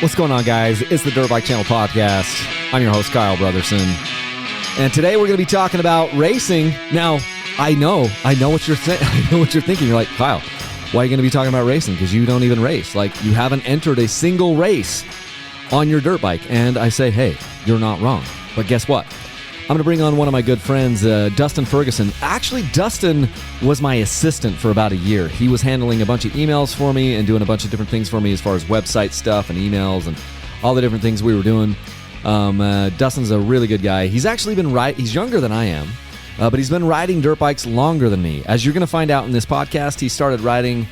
What's going on, guys? It's the Dirt Bike Channel podcast. I'm your host, Kyle Brotherson. And today we're going to be talking about racing. Now, I know what you're thinking. You're like, Kyle, why are you going to be talking about racing? Because you don't even race. Like, you haven't entered a single race on your dirt bike. And I say, hey, you're not wrong. But guess what? I'm going to bring on one of my good friends, Dustin Ferguson. Actually, Dustin was my assistant for about a year. He was handling a bunch of emails for me and doing a bunch of different things for me as far as website stuff and emails and all the different things we were doing. Dustin's a really good guy. He's actually been he's younger than I am, but he's been riding dirt bikes longer than me. As you're going to find out in this podcast, he started riding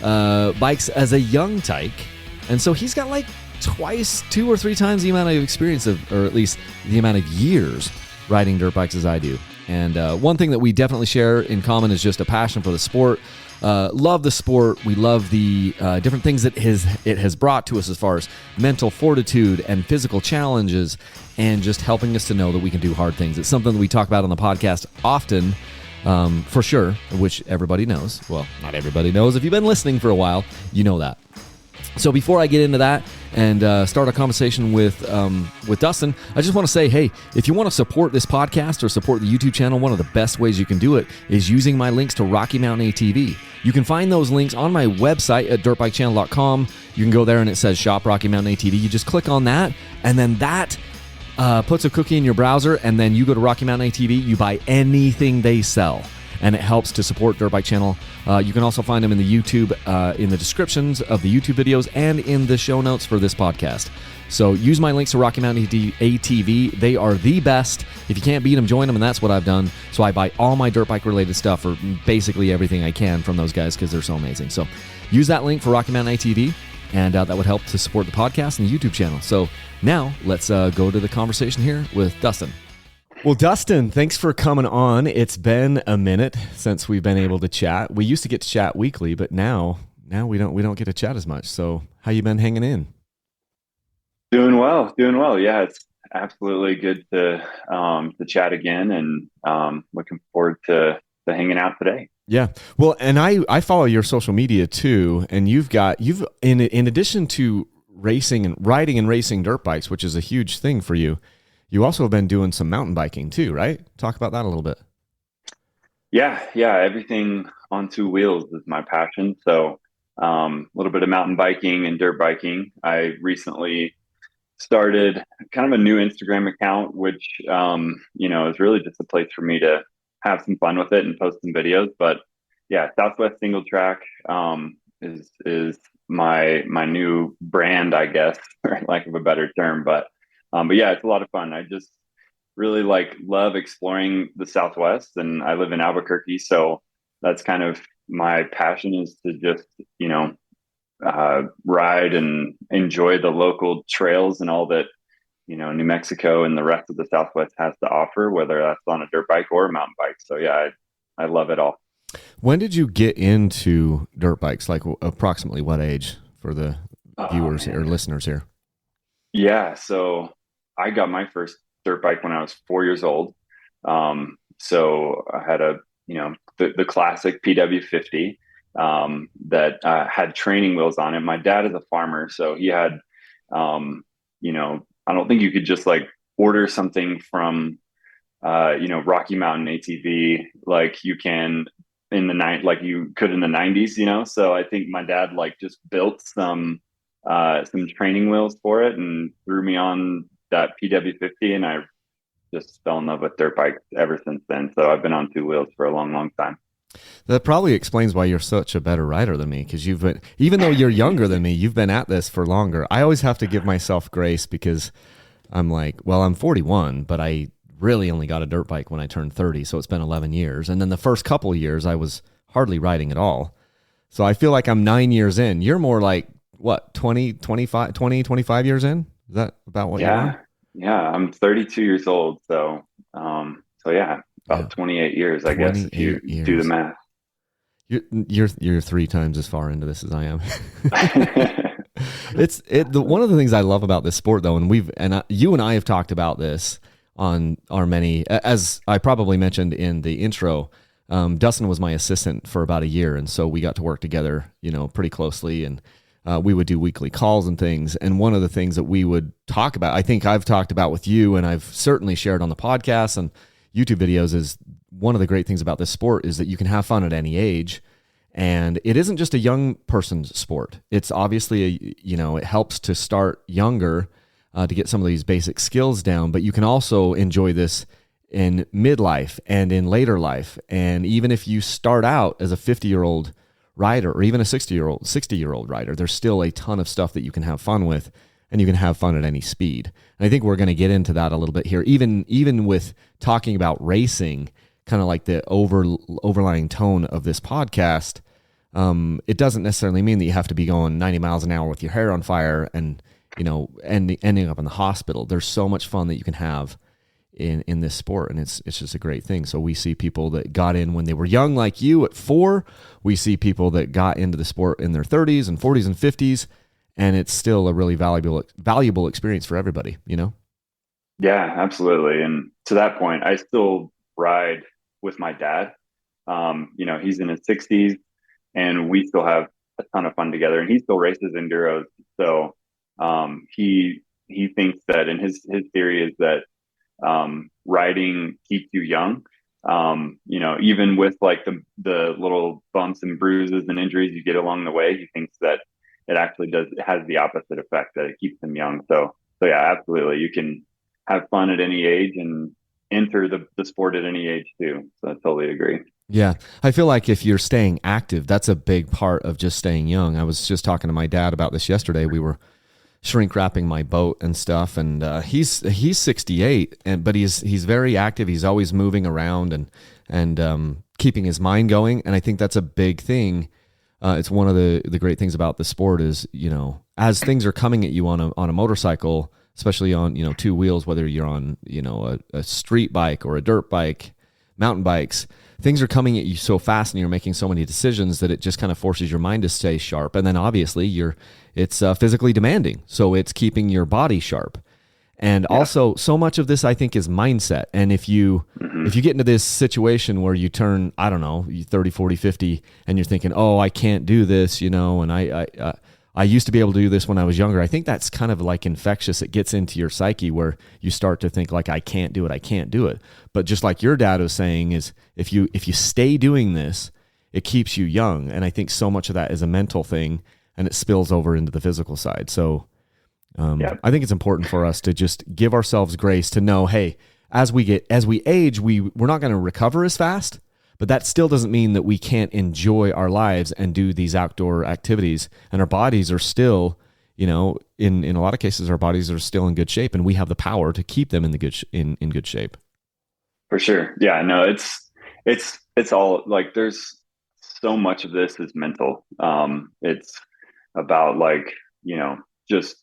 bikes as a young tyke. And so he's got like two or three times the amount of experience or at least the amount of years riding dirt bikes as I do. And one thing that we definitely share in common is just a passion for the sport. Love the sport. We love the different things that it has brought to us as far as mental fortitude and physical challenges and just helping us to know that we can do hard things. It's something that we talk about on the podcast often, for sure, which everybody knows. Well, not everybody knows. If you've been listening for a while, you know that. So before I get into that and start a conversation with Dustin, I just want to say, hey, if you want to support this podcast or support the YouTube channel, one of the best ways you can do it is using my links to Rocky Mountain ATV. You can find those links on my website at dirtbikechannel.com. You can go there and it says Shop Rocky Mountain ATV. You just click on that, and then that puts a cookie in your browser, and then you go to Rocky Mountain ATV. You buy anything they sell, and it helps to support Dirt Bike Channel. You can also find them in the YouTube, in the descriptions of the YouTube videos and in the show notes for this podcast. So use my links to Rocky Mountain ATV. They are the best. If you can't beat them, join them, and that's what I've done. So I buy all my dirt bike related stuff, or basically everything I can from those guys because they're so amazing. So use that link for Rocky Mountain ATV, and that would help to support the podcast and the YouTube channel. So now let's go to the conversation here with Dustin. Well, Dustin, thanks for coming on. It's been a minute since we've been able to chat. We used to get to chat weekly, but now we don't get to chat as much. So how you been hanging in? Doing well. Yeah, it's absolutely good to chat again, and looking forward to hanging out today. Yeah. Well, and I follow your social media too, and you've in addition to racing and riding and racing dirt bikes, which is a huge thing for you, you also have been doing some mountain biking too, right? Talk about that a little bit. Yeah. Everything on two wheels is my passion. So a little bit of mountain biking and dirt biking. I recently started kind of a new Instagram account, which, is really just a place for me to have some fun with it and post some videos. But yeah, Southwest Single Track is my new brand, I guess, for lack of a better term. But yeah, it's a lot of fun. I just really love exploring the Southwest, and I live in Albuquerque. So that's kind of my passion, is to just, ride and enjoy the local trails and all that, New Mexico and the rest of the Southwest has to offer, whether that's on a dirt bike or a mountain bike. So yeah, I love it all. When did you get into dirt bikes? Like approximately what age for the viewers or listeners here? Yeah. So I got my first dirt bike when I was 4 years old. So I had the classic PW50 that had training wheels on it. My dad is a farmer, so he had, I don't think you could just order something from, Rocky Mountain ATV like you can in you could in the 90s. So I think my dad just built some training wheels for it and threw me on that PW50, and I just fell in love with dirt bikes ever since then. So I've been on two wheels for a long, long time. That probably explains why you're such a better rider than me, because even though you're younger than me, you've been at this for longer. I always have to give myself grace because I'm I'm 41, but I really only got a dirt bike when I turned 30, so it's been 11 years. And then the first couple of years, I was hardly riding at all. So I feel like I'm 9 years in. You're more like, what, 25 years in? Is that about what you are? Yeah, I'm 32 years old. So yeah, about 28 years, I guess, if you do the math. You're three times as far into this as I am. One of the things I love about this sport, though, and you and I have talked about this on our many, as I probably mentioned in the intro. Dustin was my assistant for about a year, and so we got to work together, pretty closely, and we would do weekly calls and things. And one of the things that we would talk about, I think I've talked about with you, and I've certainly shared on the podcast and YouTube videos, is one of the great things about this sport is that you can have fun at any age. And it isn't just a young person's sport. It's obviously, it helps to start younger to get some of these basic skills down, but you can also enjoy this in midlife and in later life. And even if you start out as a 50-year-old rider or even a 60-year-old rider, there's still a ton of stuff that you can have fun with, and you can have fun at any speed. And I think we're going to get into that a little bit here, even with talking about racing, kind of like the overlying tone of this podcast. It doesn't necessarily mean that you have to be going 90 miles an hour with your hair on fire and, ending up in the hospital. There's so much fun that you can have in this sport, and it's just a great thing. So we see people that got in when they were young, like you at 4. We see people that got into the sport in their 30s and 40s and 50s, and it's still a really valuable experience for everybody, Yeah, absolutely. And to that point, I still ride with my dad. He's in his 60s, and we still have a ton of fun together, and he still races enduros. So he thinks that, and his theory is that riding keeps you young. Even with like the little bumps and bruises and injuries you get along the way, he thinks that it has the opposite effect, that it keeps them young. So yeah, absolutely. You can have fun at any age and enter the sport at any age too. So I totally agree. Yeah. I feel like if you're staying active, that's a big part of just staying young. I was just talking to my dad about this yesterday. We were shrink wrapping my boat and stuff, and he's 68, but he's very active. He's always moving around and keeping his mind going, and I think that's a big thing. It's one of the great things about the sport is, as things are coming at you on a motorcycle, especially on 2 wheels, whether you're on a street bike or a dirt bike, mountain bikes, things are coming at you so fast and you're making so many decisions that it just kind of forces your mind to stay sharp. And then obviously it's physically demanding, so it's keeping your body sharp. And also, so much of this, I think, is mindset. And if you get into this situation where you turn, I don't know, 30, 40, 50, and you're thinking, oh, I can't do this, and I used to be able to do this when I was younger. I think that's kind of like infectious. It gets into your psyche where you start to think like, I can't do it. But just like your dad was saying, is if you stay doing this, it keeps you young. And I think so much of that is a mental thing, and it spills over into the physical side. So I think it's important for us to just give ourselves grace to know, hey, as we age, we're not going to recover as fast, but that still doesn't mean that we can't enjoy our lives and do these outdoor activities. And our bodies are still, in a lot of cases, our bodies are still in good shape, and we have the power to keep them in good shape. For sure. Yeah, no, it's all like, there's so much of this is mental. It's about just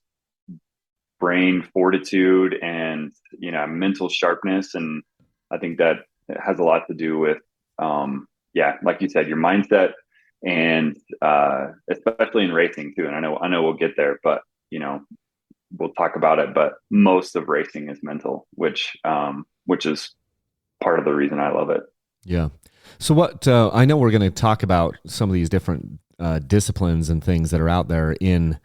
brain fortitude and mental sharpness, and I think that it has a lot to do with like you said, your mindset, and especially in racing too. And I know we'll get there, but we'll talk about it, but most of racing is mental, which is part of the reason I love it. Yeah. So what I know we're going to talk about some of these different disciplines and things that are out there in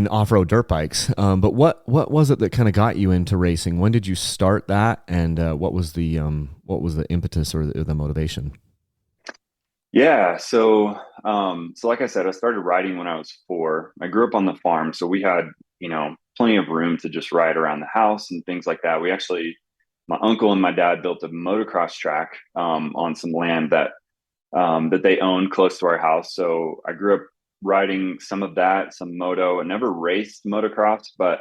off-road dirt bikes. But what was it that kind of got you into racing? When did you start that? And what was the impetus or the motivation? Yeah. So like I said, I started riding when I was 4. I grew up on the farm, so we had, plenty of room to just ride around the house and things like that. My uncle and my dad built a motocross track on some land that they owned close to our house. So I grew up riding some of that, some moto. I never raced motocross, but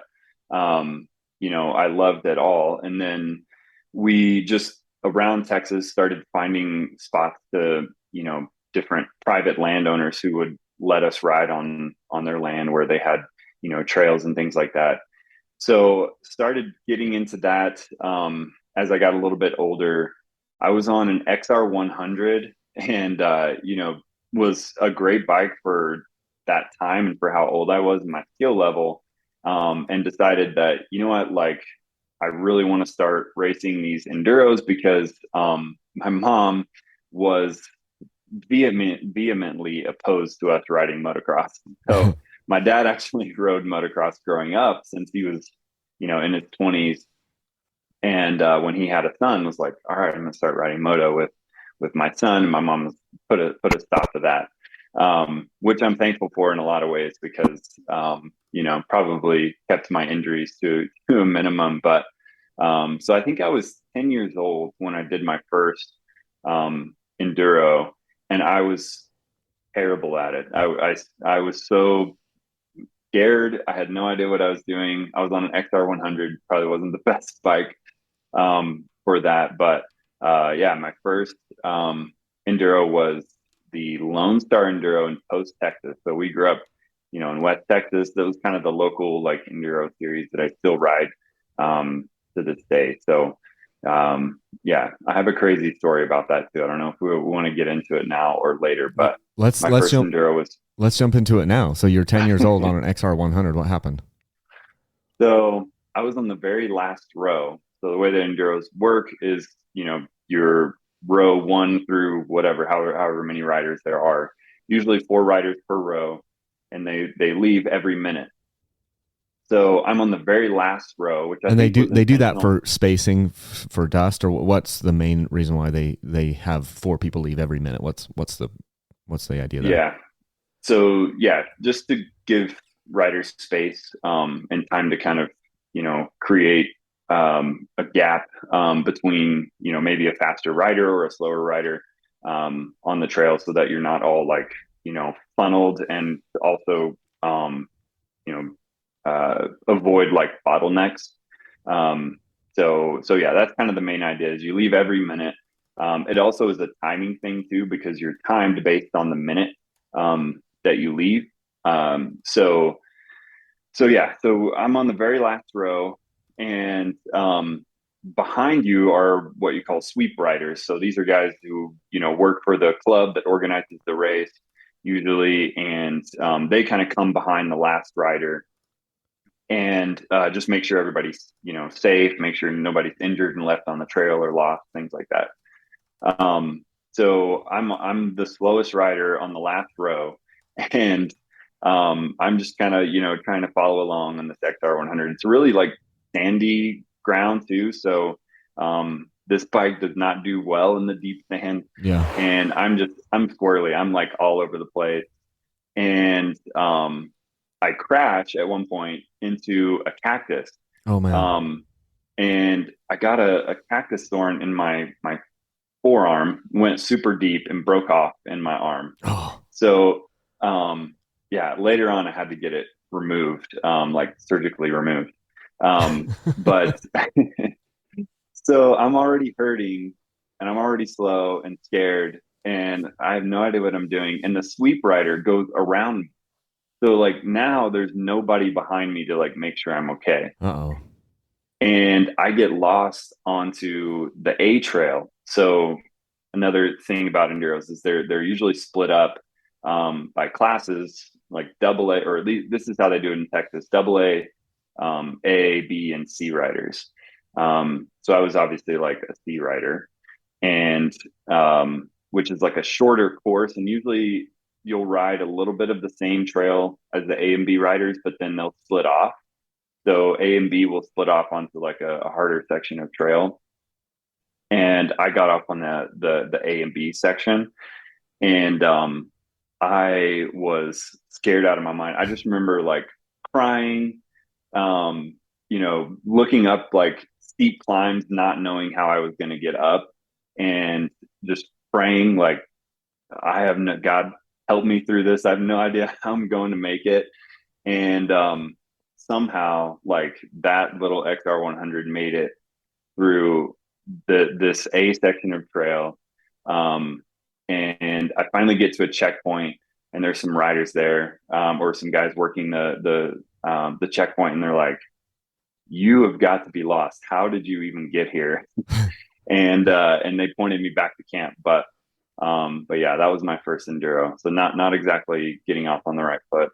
I loved it all. And then we just around Texas started finding spots to, different private landowners who would let us ride on their land where they had, trails and things like that. So started getting into that as I got a little bit older. I was on an XR 100, and was a great bike for that time and for how old I was and my skill level, and decided that, like, I really want to start racing these enduros because my mom was vehemently opposed to us riding motocross. So my dad actually rode motocross growing up since he was, in his 20s. And when he had a son, was like, all right, I'm going to start riding moto with my son. And my mom put a stop to that, which I'm thankful for in a lot of ways because, probably kept my injuries to a minimum. But so I think I was 10 years old when I did my first enduro, and I was terrible at it. I was so scared. I had no idea what I was doing. I was on an XR 100, probably wasn't the best bike for that. But yeah, my first enduro was the Lone Star Enduro in Post, Texas. So we grew up, in West Texas. That was kind of the local like enduro series that I still ride to this day. So yeah, I have a crazy story about that too. I don't know if we want to get into it now or later, but let's jump. Enduro was. Let's jump into it now. So you're 10 years old on an XR 100. What happened? So I was on the very last row. So the way that enduros work is, your row 1 through whatever, however many riders there are, usually 4 riders per row, and they leave every minute. So I'm on the very last row, which they do that for spacing for dust, or what's the main reason why they have 4 people leave every minute? What's the idea there? Yeah. So yeah, just to give riders space and time to kind of, create a gap between, maybe a faster rider or a slower rider on the trail so that you're not all like, funneled, and also, avoid like bottlenecks. So yeah, that's kind of the main idea is you leave every minute. It also is a timing thing too, because you're timed based on the minute that you leave. So yeah, so I'm on the very last row, and behind you are what you call sweep riders. So these are guys who, work for the club that organizes the race usually, and they kind of come behind the last rider and just make sure everybody's, safe, make sure nobody's injured and left on the trail or lost, things like that. So I'm the slowest rider on the last row, and I'm just kind of, trying to follow along on this XR 100. It's really like sandy ground too. So this bike does not do well in the deep sand. Yeah. And I'm squirrely. I'm like all over the place. And I crash at one point into a cactus. Oh man. And I got a cactus thorn in my forearm, went super deep and broke off in my arm. Oh. So yeah, later on I had to get it removed, like surgically removed. But so I'm already hurting, and I'm already slow and scared, and I have no idea what I'm doing. And the sweep rider goes around me. So like now there's nobody behind me to like make sure I'm okay. Uh-oh. And I get lost onto the A trail. So another thing about enduros is they're usually split up by classes, like double A, or at least this is how they do it in Texas, double A, A, B, and C riders. So I was obviously like a C rider, and which is like a shorter course, and usually you'll ride a little bit of the same trail as the A and B riders, but then they'll split off. So A and B will split off onto like a harder section of trail. And I got off on the A and B section, and I was scared out of my mind. I just remember like crying, looking up like steep climbs, not knowing how I was going to get up, and just praying like, I have no, God, help me through this. I have no idea how I'm going to make it. And somehow like that little XR 100 made it through this A section of trail. And I finally get to a checkpoint, and there's some riders there, or some guys working the checkpoint, and they're like, "You have got to be lost. How did you even get here?" and they pointed me back to camp. But yeah, that was my first enduro. So not exactly getting off on the right foot.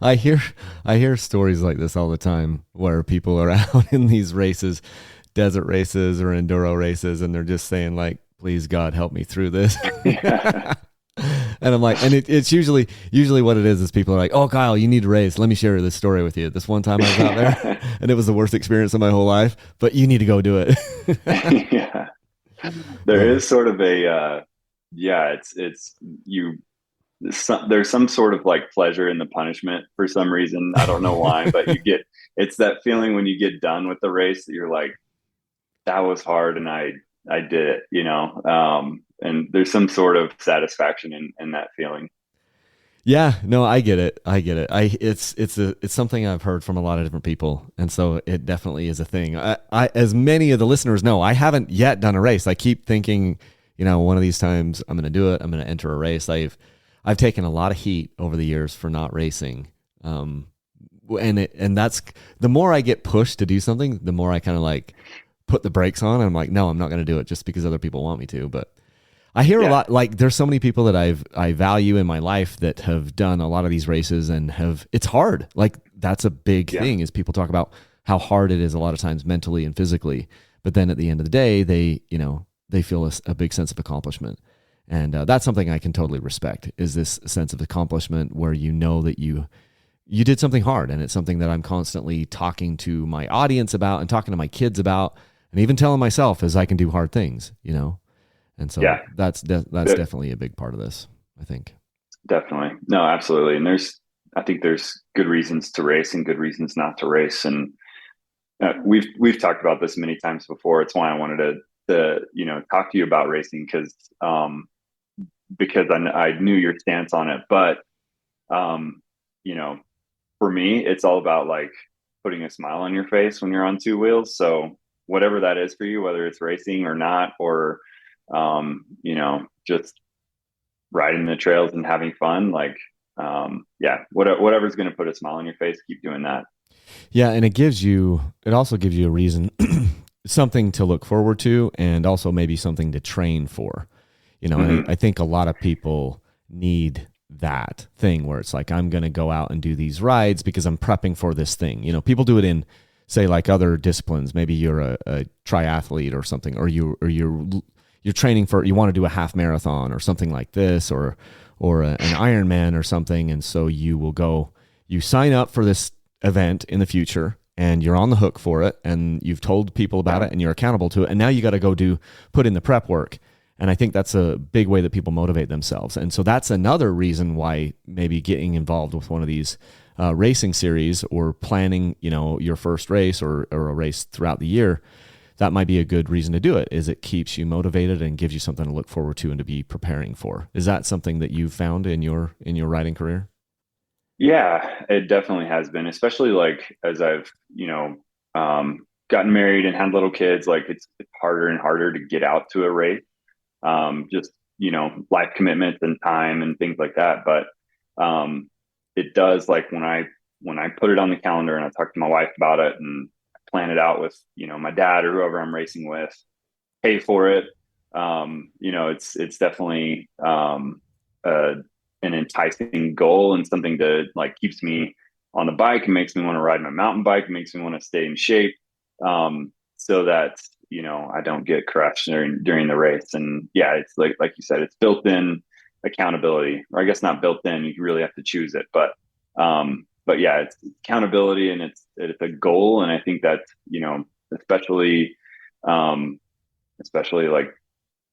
I hear stories like this all the time where people are out in these races, desert races or enduro races, and they're just saying like, please God help me through this. Yeah. And I'm like, and it's usually what it is people are like, oh, Kyle, you need to race. Let me share this story with you. This one time I was out there and it was the worst experience of my whole life, but you need to go do it. Yeah. There is sort of a, yeah, it's you, there's some sort of like pleasure in the punishment for some reason. I don't know why, but it's that feeling when you get done with the race that you're like, that was hard and I did it, and there's some sort of satisfaction in that feeling. Yeah, no, I get it. I get it. It's something I've heard from a lot of different people, and so it definitely is a thing. As many of the listeners know, I haven't yet done a race. I keep thinking, one of these times I'm going to do it. I'm going to enter a race. I've taken a lot of heat over the years for not racing, and that's the more I get pushed to do something, the more I kind of like put the brakes on. And I'm like, no, I'm not going to do it just because other people want me to, but. I hear a lot, like there's so many people that I value in my life that have done a lot of these races and it's hard. Like that's a big thing is people talk about how hard it is a lot of times mentally and physically, but then at the end of the day, they feel a big sense of accomplishment. And that's something I can totally respect is this sense of accomplishment where you know that you did something hard. And it's something that I'm constantly talking to my audience about and talking to my kids about and even telling myself as I can do hard things, And so that's definitely a big part of this, I think. Definitely. No, absolutely. And I think there's good reasons to race and good reasons not to race. And we've talked about this many times before. It's why I wanted to talk to you about racing because I knew your stance on it. But, for me, it's all about like putting a smile on your face when you're on two wheels. So whatever that is for you, whether it's racing or not, or just riding the trails and having fun, like, whatever's going to put a smile on your face, keep doing that. Yeah. And it also gives you a reason, something to look forward to, and also maybe something to train for, I think a lot of people need that thing where it's like, I'm going to go out and do these rides because I'm prepping for this thing. People do it in, say, like other disciplines. Maybe you're a triathlete or something, or you're training for, you want to do a half marathon or something like this, or an Ironman or something. And so you sign up for this event in the future and you're on the hook for it and you've told people about it and you're accountable to it. And now you got to go put in the prep work. And I think that's a big way that people motivate themselves. And so that's another reason why maybe getting involved with one of these racing series or planning, your first race or a race throughout the year, that might be a good reason to do it, is it keeps you motivated and gives you something to look forward to and to be preparing for. Is that something that you've found in your riding career? Yeah, it definitely has been, especially like as I've, gotten married and had little kids, like it's harder and harder to get out to a race. Just, life commitments and time and things like that. But it does, like when I put it on the calendar and I talk to my wife about it and plan it out with, my dad or whoever I'm racing with, pay for it. It's definitely an enticing goal and something that like keeps me on the bike and makes me want to ride my mountain bike, makes me want to stay in shape. So that, I don't get crushed during the race. And yeah, it's like you said, it's built in accountability, or I guess not built in, you really have to choose it, but yeah, it's accountability and it's a goal. And I think that, especially, especially like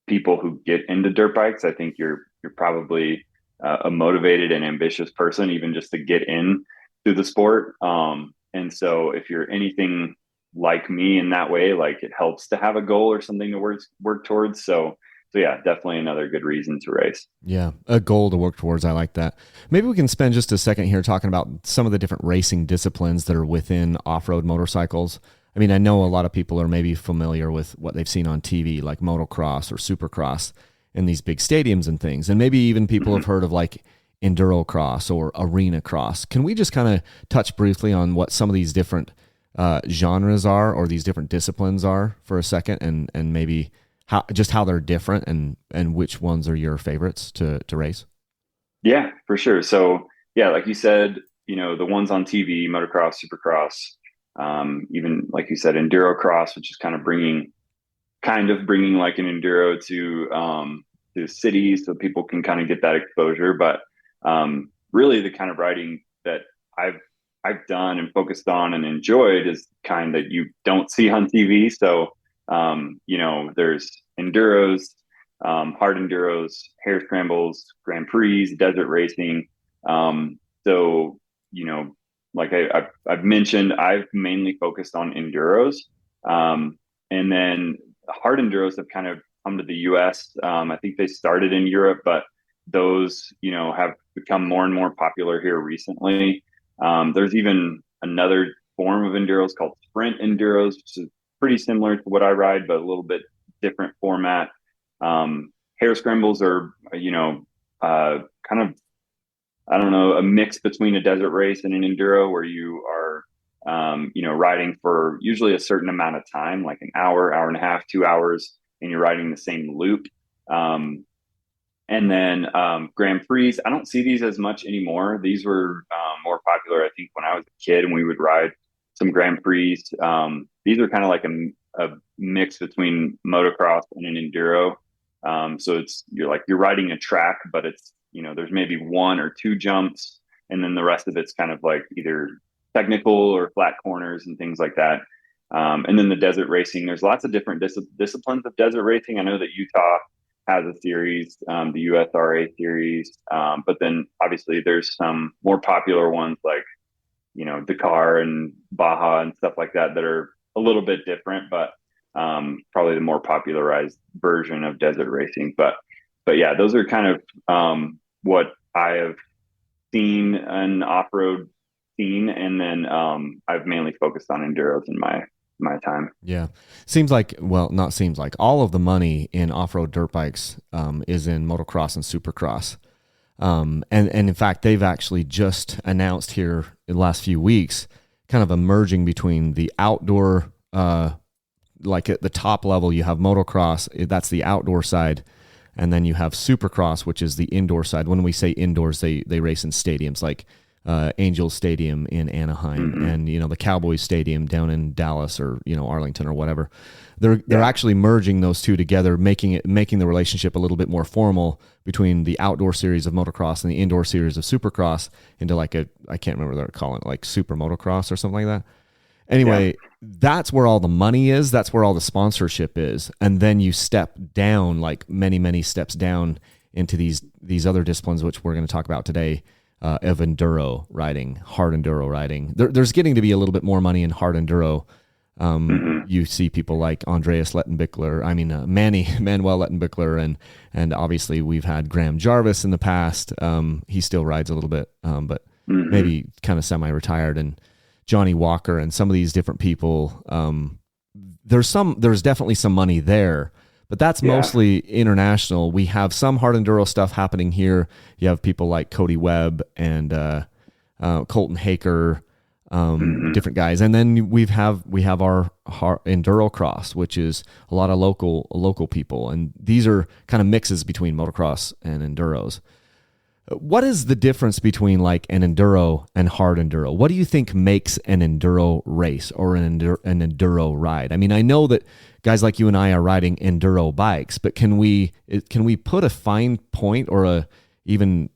people who get into dirt bikes, I think you're probably a motivated and ambitious person, even just to get in to the sport. And so if you're anything like me in that way, like it helps to have a goal or something to work towards. So yeah, definitely another good reason to race. Yeah, a goal to work towards. I like that. Maybe we can spend just a second here talking about some of the different racing disciplines that are within off-road motorcycles. I mean, I know a lot of people are maybe familiar with what they've seen on TV, like motocross or supercross in these big stadiums and things. And maybe even people have heard of like enduro cross or arena cross. Can we just kind of touch briefly on what some of these different genres are, or these different disciplines are, for a second, and maybe how they're different and which ones are your favorites to race? Yeah, for sure. So yeah, like you said, the ones on TV, motocross, supercross, even like you said, enduro cross, which is kind of bringing kind of bringing like an enduro to cities so people can kind of get that exposure. But really, the kind of riding that I've I've done and focused on and enjoyed is kind that you don't see on TV. So there's enduros, hard enduros, hare scrambles, Grand Prix, desert racing. So like I've mentioned, I've mainly focused on enduros. Um, and then hard enduros have kind of come to the US. I think they started in Europe, but those, have become more and more popular here recently. There's even another form of enduros called sprint enduros, which is pretty similar to what I ride, but a little bit different format. Hare scrambles are, kind of, I don't know, a mix between a desert race and an enduro where you are, riding for usually a certain amount of time, like an hour, hour and a half, 2 hours, and you're riding the same loop. Um, and then Grand Prix, I don't see these as much anymore. These were more popular, I think, when I was a kid and we would ride some Grand Prix. These are kind of like a mix between motocross and an enduro. So you're riding a track, but it's there's maybe one or two jumps, and then the rest of it's kind of like either technical or flat corners and things like that. And then the desert racing, there's lots of different disciplines of desert racing. I know that Utah has a series, the USRA series, but then obviously there's some more popular ones like Dakar and Baja and stuff like that that are a little bit different, but probably the more popularized version of desert racing. But yeah, those are kind of what I have seen an off-road scene, and then I've mainly focused on enduros in my time. Yeah. Seems like, well, not seems like, all of the money in off-road dirt bikes is in motocross and supercross. And in fact, they've actually just announced here in the last few weeks, kind of a merging between the outdoor, like at the top level, you have motocross, that's the outdoor side. And then you have supercross, which is the indoor side. When we say indoors, they race in stadiums like Angels Stadium in Anaheim, Mm-hmm. and the Cowboys Stadium down in Dallas, or Arlington or whatever. They're actually merging those two together, making the relationship a little bit more formal between the outdoor series of motocross and the indoor series of supercross into like I can't remember what they're calling it, like super motocross or something like that. Anyway, that's where all the money is. That's where all the sponsorship is. And then you step down, like many, many steps down into these other disciplines, which we're going to talk about today, of enduro riding, hard enduro riding. There's getting to be a little bit more money in hard enduro. Mm-hmm. You see people like Andreas Lettenbichler, Manuel Lettenbichler, and obviously we've had Graham Jarvis in the past. He still rides a little bit, but Mm-hmm. maybe kind of semi-retired, and Johnny Walker and some of these different people. There's definitely some money there, but that's mostly international. We have some hard enduro stuff happening here. You have people like Cody Webb and Colton Haker, Mm-hmm. different guys, and then we have our enduro cross, which is a lot of local people, and these are kind of mixes between motocross and enduros. What is the difference between like an enduro and hard enduro? What do you think makes an enduro race or an enduro ride? I mean, I know that guys like you and I are riding enduro bikes, but can we put a fine point or even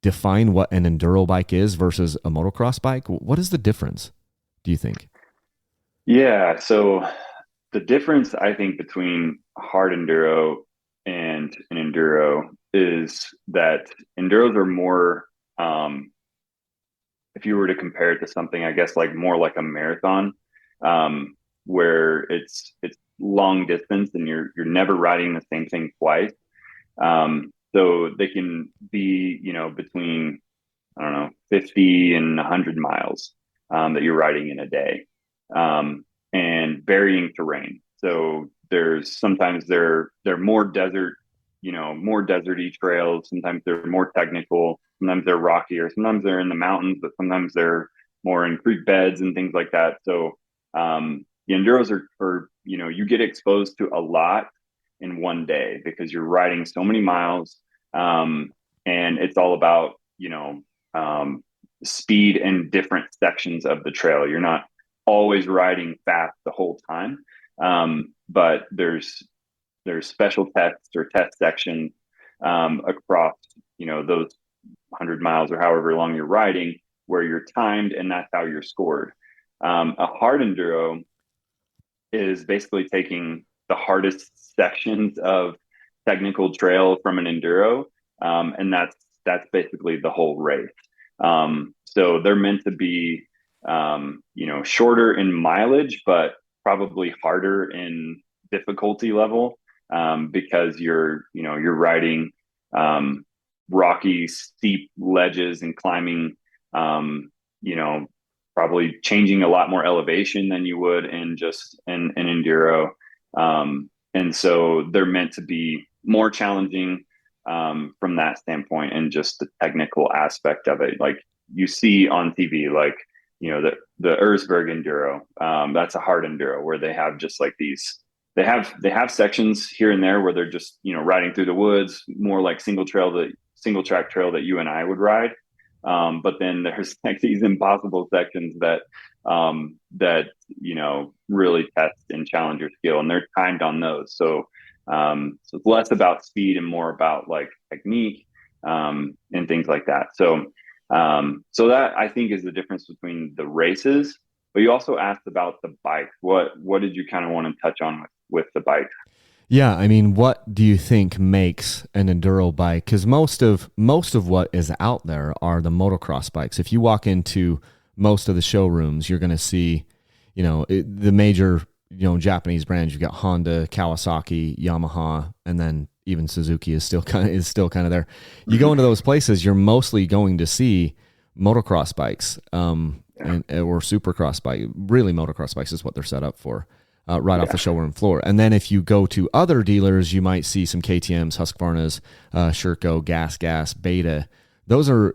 define what an enduro bike is versus a motocross bike? What is the difference, do you think? Yeah. So the difference I think between hard enduro and an enduro is that enduros are more, if you were to compare it to something, I guess like more like a marathon, where it's long distance and you're never riding the same thing twice. So they can be, between, I don't know, 50 and 100 miles that you're riding in a day, and varying terrain. So there's sometimes they're more desert, more deserty trails. Sometimes they're more technical. Sometimes they're rockier. Sometimes they're in the mountains, but sometimes they're more in creek beds and things like that. So the enduros are you get exposed to a lot in one day because you're riding so many miles, and it's all about speed in different sections of the trail. You're not always riding fast the whole time. But there's special tests or test sections across, those 100 miles or however long you're riding, where you're timed, and that's how you're scored. A hard enduro is basically taking the hardest sections of technical trail from an enduro, and that's basically the whole race. So they're meant to be, shorter in mileage, but probably harder in difficulty level, because you're riding rocky, steep ledges and climbing, you know, probably changing a lot more elevation than you would in just an enduro. And so they're meant to be more challenging from that standpoint, and just the technical aspect of it. Like you see on TV, like, the Erzberg enduro, that's a hard enduro where they have just like they have sections here and there where they're just, riding through the woods, more like single track trail that you and I would ride. But then there's like these impossible sections that really test and challenge your skill, and they're timed on those. So it's less about speed and more about like technique, and things like that. So that I think is the difference between the races. But you also asked about the bike. What did you kind of want to touch on with the bike? Yeah, I mean, what do you think makes an enduro bike? Because most of what is out there are the motocross bikes. If you walk into most of the showrooms, you're going to see, the major, Japanese brands. You've got Honda, Kawasaki, Yamaha, and then even Suzuki is still kind of there. You go into those places, you're mostly going to see motocross bikes, or supercross bike. Really, motocross bikes is what they're set up for. Off the showroom floor. And then if you go to other dealers, you might see some KTMs, Husqvarnas, Sherco, Gas, Beta. Those are,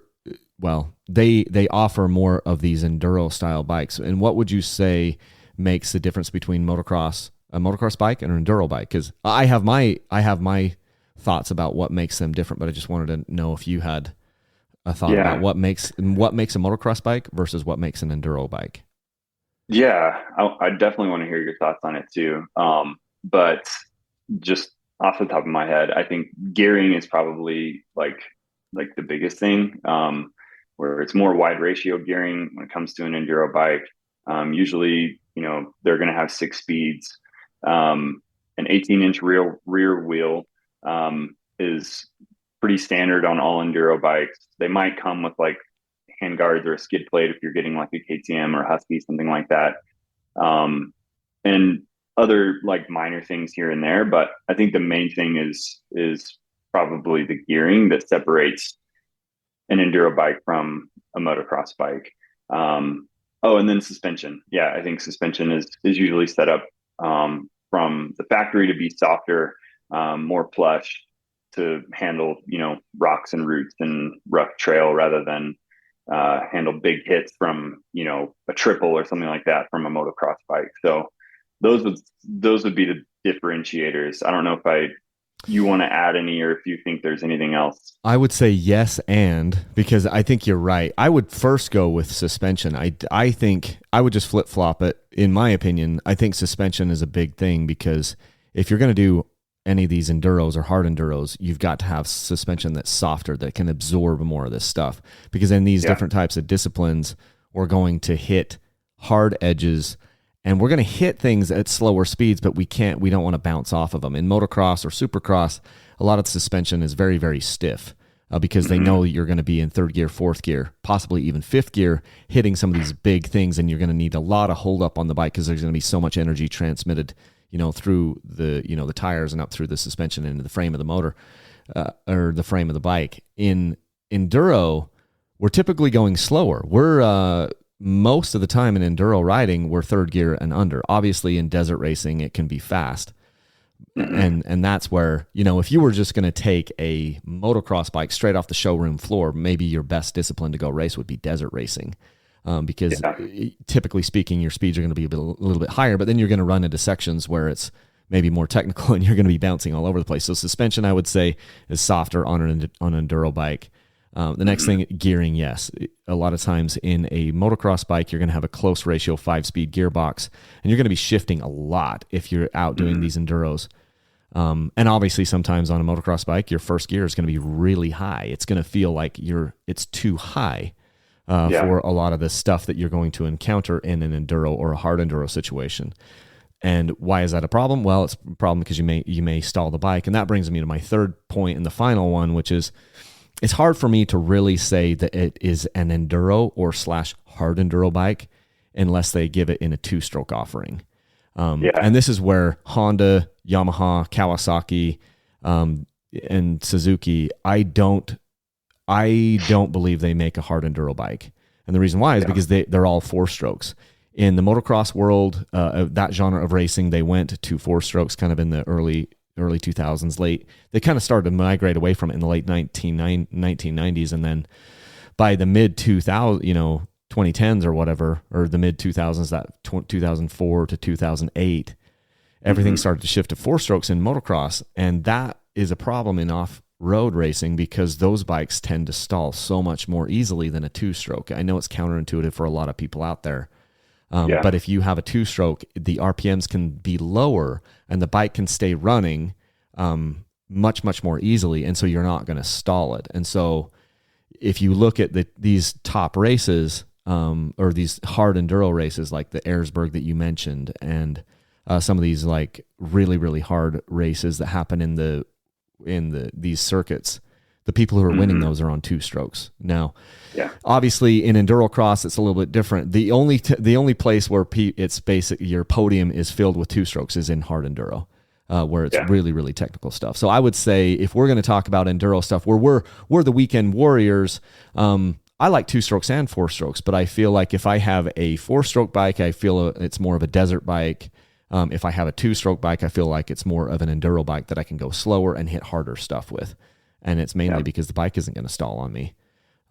they offer more of these enduro style bikes. And what would you say makes the difference between a motocross bike and an enduro bike? Because I have my thoughts about what makes them different, but I just wanted to know if you had a thought about what makes a motocross bike versus what makes an enduro bike. Yeah, I definitely want to hear your thoughts on it too. But just off the top of my head, I think gearing is probably like the biggest thing, where it's more wide ratio gearing when it comes to an enduro bike. Usually, they're going to have 6 speeds. An 18-inch rear wheel is pretty standard on all enduro bikes. They might come with like handguards or a skid plate if you're getting like a KTM or Husky, something like that, and other like minor things here and there. But I think the main thing is probably the gearing that separates an enduro bike from a motocross bike. And then suspension. Yeah, I think suspension is usually set up from the factory to be softer, more plush, to handle rocks and roots and rough trail, rather than handle big hits from a triple or something like that from a motocross bike. So those would be the differentiators. I don't know if you want to add any, or if you think there's anything else. I would say yes, because I think you're right. I would first go with suspension. I think I would just flip-flop it. In my opinion, I think suspension is a big thing, because if you're going to do any of these enduros or hard enduros, you've got to have suspension that's softer, that can absorb more of this stuff. Because in these different types of disciplines, we're going to hit hard edges, and we're going to hit things at slower speeds, but we don't want to bounce off of them. In motocross or supercross, a lot of the suspension is very, very stiff, because they know you're going to be in 3rd gear, 4th gear, possibly even 5th gear, hitting some of these big things, and you're going to need a lot of hold up on the bike, because there's going to be so much energy transmitted through the tires and up through the suspension into the frame of the motor, or the frame of the bike. In enduro, we're typically going slower. We're most of the time in enduro riding, we're 3rd gear and under. Obviously, in desert racing, it can be fast, and that's where if you were just going to take a motocross bike straight off the showroom floor, maybe your best discipline to go race would be desert racing. Because typically speaking, your speeds are going to be a little bit higher, but then you're going to run into sections where it's maybe more technical and you're going to be bouncing all over the place. So suspension, I would say, is softer on an enduro bike. The next thing, gearing, yes. A lot of times in a motocross bike, you're going to have a close ratio 5-speed gearbox, and you're going to be shifting a lot if you're out doing these enduros. And obviously sometimes on a motocross bike, your first gear is going to be really high. It's going to feel like it's too high for a lot of the stuff that you're going to encounter in an enduro or a hard enduro situation. And why is that a problem? Well, it's a problem because you may stall the bike. And that brings me to my third point and the final one, which is it's hard for me to really say that it is an enduro or / hard enduro bike unless they give it in a 2-stroke offering. And this is where Honda, Yamaha, Kawasaki, and Suzuki, I don't believe they make a hard enduro bike. And the reason why is because they're all 4-strokes. In the motocross world, that genre of racing, they went to 4-strokes kind of in the early 2000s, they kind of started to migrate away from it in the late 1990s. And then by the mid 2010s or whatever, or the mid 2000s, that 2004 to 2008, everything started to shift to 4-strokes in motocross. And that is a problem in off-road racing because those bikes tend to stall so much more easily than a 2-stroke. I know it's counterintuitive for a lot of people out there. But if you have a 2-stroke, the RPMs can be lower and the bike can stay running much, much more easily. And so you're not going to stall it. And so if you look at these top races or these hard enduro races like the Ayresburg that you mentioned and some of these like really, really hard races that happen in these circuits, the people who are winning those are on 2-strokes. Now, obviously in endurocross, it's a little bit different. The only place where it's basic, your podium is filled with 2-strokes is in hard enduro, where it's really, really technical stuff. So I would say if we're going to talk about enduro stuff, where we're the weekend warriors, I like 2-strokes and 4-strokes, but I feel like if I have a 4-stroke bike, I feel it's more of a desert bike. If I have a 2-stroke bike, I feel like it's more of an enduro bike that I can go slower and hit harder stuff with. And it's mainly because the bike isn't going to stall on me.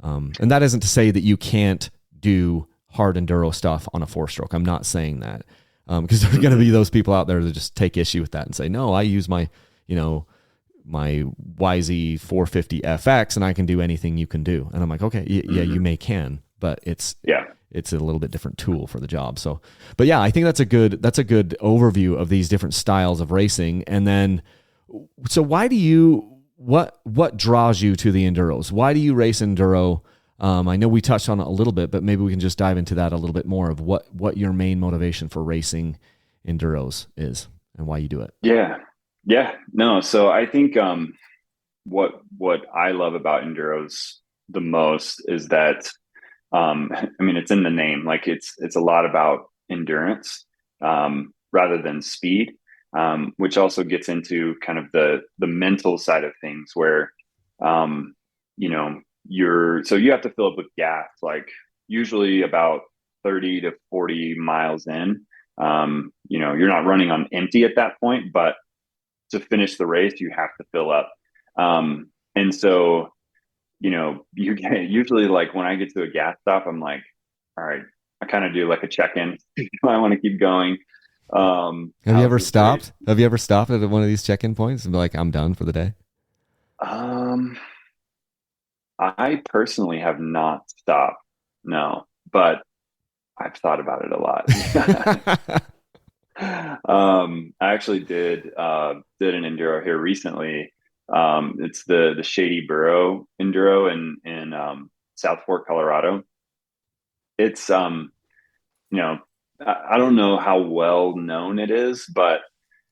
And that isn't to say that you can't do hard enduro stuff on a 4-stroke. I'm not saying that because there's going to be those people out there that just take issue with that and say, no, I use my YZ 450 FX and I can do anything you can do. And I'm like, okay, you can, but it's a little bit different tool for the job. So, but yeah, I think that's a good overview of these different styles of racing. And then, so what draws you to the enduros? Why do you race enduro? I know we touched on it a little bit, but maybe we can just dive into that a little bit more of what your main motivation for racing enduros is and why you do it. No. So I think what I love about enduros the most is that it's in the name. Like it's a lot about endurance rather than speed. Which also gets into kind of the mental side of things where, you have to fill up with gas, like usually about 30 to 40 miles in. You're not running on empty at that point, but to finish the race, you have to fill up. And so, you get usually like when I get to a gas stop, I'm like, all right, I kind of do like a check-in. I want to keep going. Have you ever stopped? Have you ever stopped at one of these check-in points and be like, I'm done for the day? I personally have not stopped. No, but I've thought about it a lot. I actually did an enduro here recently. It's the Shady Burrow Enduro in South Fork, Colorado. It's I don't know how well known it is, but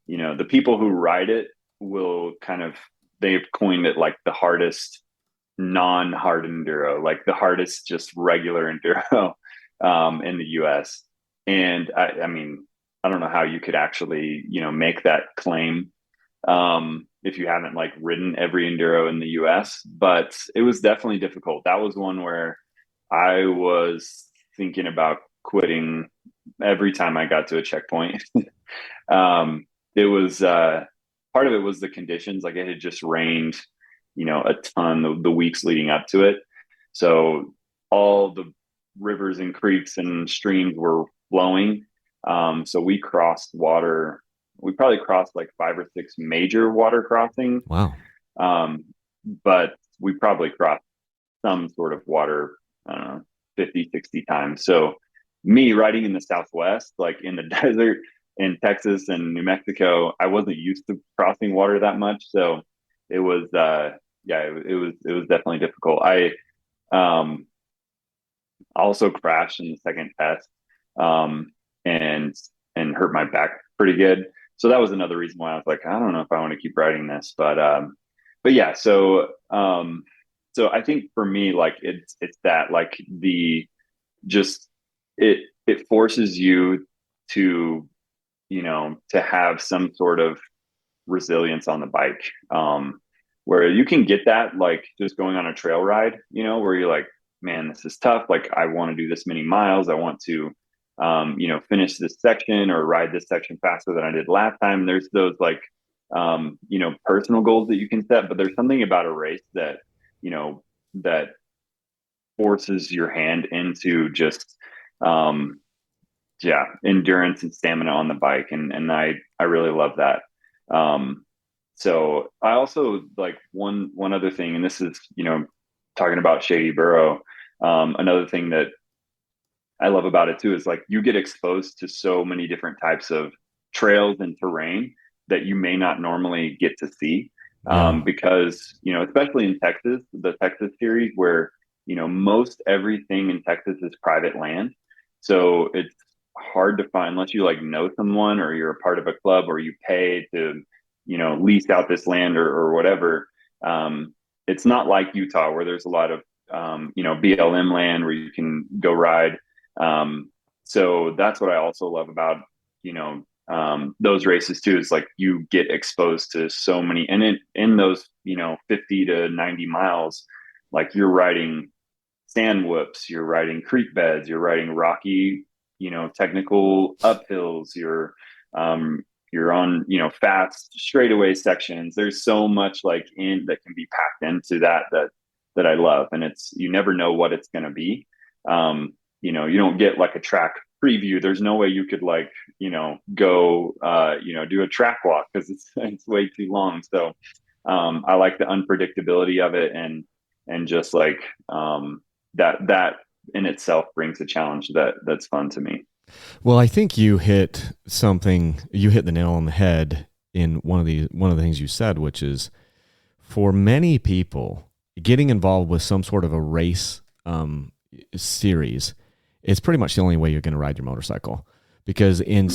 the people who ride it will they've coined it like the hardest non-hard enduro, like the hardest just regular enduro in the US. And I don't know how you could actually make that claim if you haven't like ridden every enduro in the US, but it was definitely difficult. That was one where I was thinking about quitting every time I got to a checkpoint. It was part of it was the conditions. Like it had just rained, a ton the weeks leading up to it. So all the rivers and creeks and streams were flowing. So we crossed water. We probably crossed like 5 or 6 major water crossings. Wow. But we probably crossed some sort of water, I don't know, 50, 60 times. So me riding in the Southwest, like in the desert in Texas and New Mexico, I wasn't used to crossing water that much. So it was, yeah, it was definitely difficult. I, um, also crashed in the second test, um, and hurt my back pretty good. So that was another reason why I was like, I don't know if I want to keep writing this, but yeah. So I think for me, like it's that like the just it forces you to to have some sort of resilience on the bike. Where you can get that like just going on a trail ride, where you're like, man, this is tough. Like I want to do this many miles. I want to, finish this section or ride this section faster than I did last time. There's those like, personal goals that you can set, but there's something about a race that, that forces your hand into just, yeah, endurance and stamina on the bike. And I really love that. So I also like one other thing, and this is, talking about Shady Burrow. Another thing that I love about it too is like you get exposed to so many different types of trails and terrain that you may not normally get to see. Because, especially in Texas, the Texas series where, most everything in Texas is private land. So it's hard to find unless you like know someone or you're a part of a club or you pay to, lease out this land or whatever. It's not like Utah where there's a lot of, BLM land where you can go ride. So that's what I also love about, those races too, is like you get exposed to so many, and in those, 50 to 90 miles, like you're riding sand whoops, you're riding creek beds, you're riding rocky, technical uphills, you're on, fast straightaway sections. There's so much like that can be packed into that I love. And you never know what it's going to be. You don't get like a track preview. There's no way you could like, go, do a track walk because it's way too long. So, I like the unpredictability of it and just like, that in itself brings a challenge that's fun to me. Well, I think you hit the nail on the head in one of the things you said, which is for many people getting involved with some sort of a race series is pretty much the only way you're going to ride your motorcycle, because in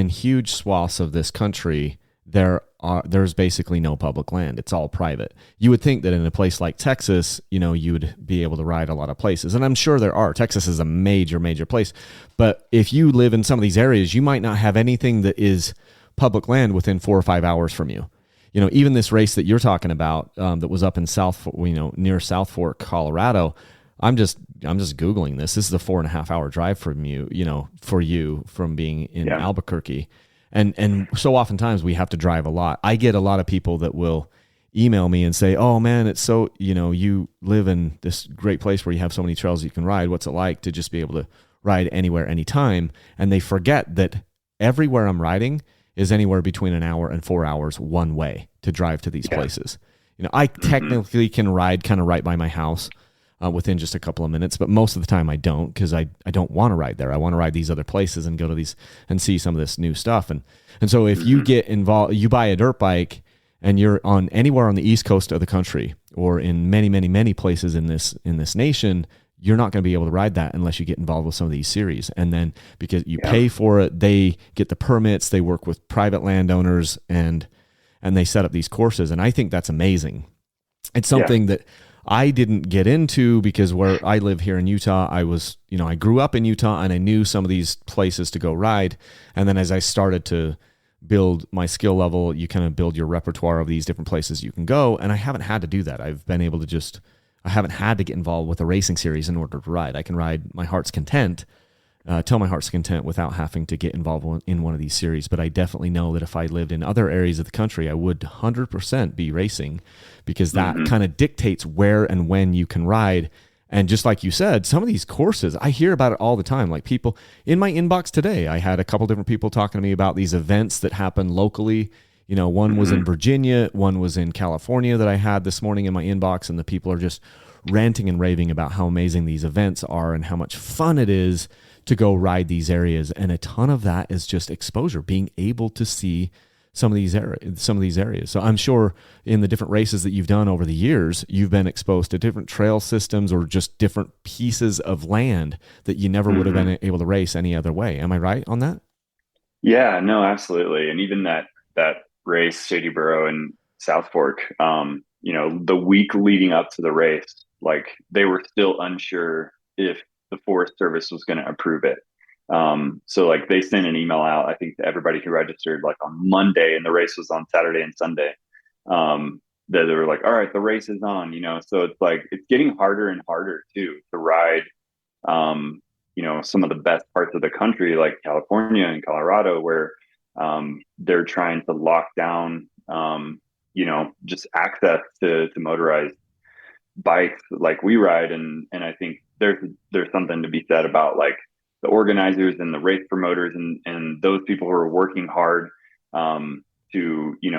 huge swaths of this country, there's basically no public land. It's all private. You would think that in a place like Texas, you would be able to ride a lot of places. And I'm sure there are. Texas is a major, major place. But if you live in some of these areas, you might not have anything that is public land within 4 or 5 hours from you. Even this race that you're talking about, that was up in near South Fork, Colorado. I'm just Googling this. This is a 4.5 hour drive from you, for you from being in Albuquerque. And so oftentimes we have to drive a lot. I get a lot of people that will email me and say, oh man, it's so, you live in this great place where you have so many trails you can ride. What's it like to just be able to ride anywhere, anytime? And they forget that everywhere I'm riding is anywhere between an hour and 4 hours one way to drive to these places. I technically can ride kind of right by my house within just a couple of minutes, but most of the time I don't, because I don't want to ride there. I want to ride these other places and go to these and see some of this new stuff. And so if you get involved, you buy a dirt bike and you're on anywhere on the East Coast of the country or in many, many, many places in this nation, you're not going to be able to ride that unless you get involved with some of these series. And then because you pay for it, they get the permits, they work with private landowners, and they set up these courses. And I think that's amazing. It's something that I didn't get into because where I live here in Utah, I grew up in Utah and I knew some of these places to go ride. And then as I started to build my skill level, you kind of build your repertoire of these different places you can go. And I haven't had to do that. I've been able to I haven't had to get involved with a racing series in order to ride. I can ride my heart's content, till my heart's content without having to get involved in one of these series. But I definitely know that if I lived in other areas of the country, I would 100% be racing, because that kind of dictates where and when you can ride. And just like you said, some of these courses, I hear about it all the time. Like people in my inbox today, I had a couple different people talking to me about these events that happen locally. One was in Virginia, one was in California that I had this morning in my inbox, and the people are just ranting and raving about how amazing these events are and how much fun it is to go ride these areas. And a ton of that is just exposure, being able to see some of these areas. So I'm sure in the different races that you've done over the years, you've been exposed to different trail systems or just different pieces of land that you never would have been able to race any other way. Am I right on that? Yeah, no, absolutely. And even that race, Shady Burrow and South Fork, the week leading up to the race, like they were still unsure if the Forest Service was going to approve it. So like they sent an email out, I think, to everybody who registered like on Monday, and the race was on Saturday and Sunday. That they were like, all right, the race is on, so it's like it's getting harder and harder too to ride some of the best parts of the country, like California and Colorado, where they're trying to lock down, just access to motorized bikes like we ride. And I think there's something to be said about like the organizers and the race promoters and those people who are working hard to,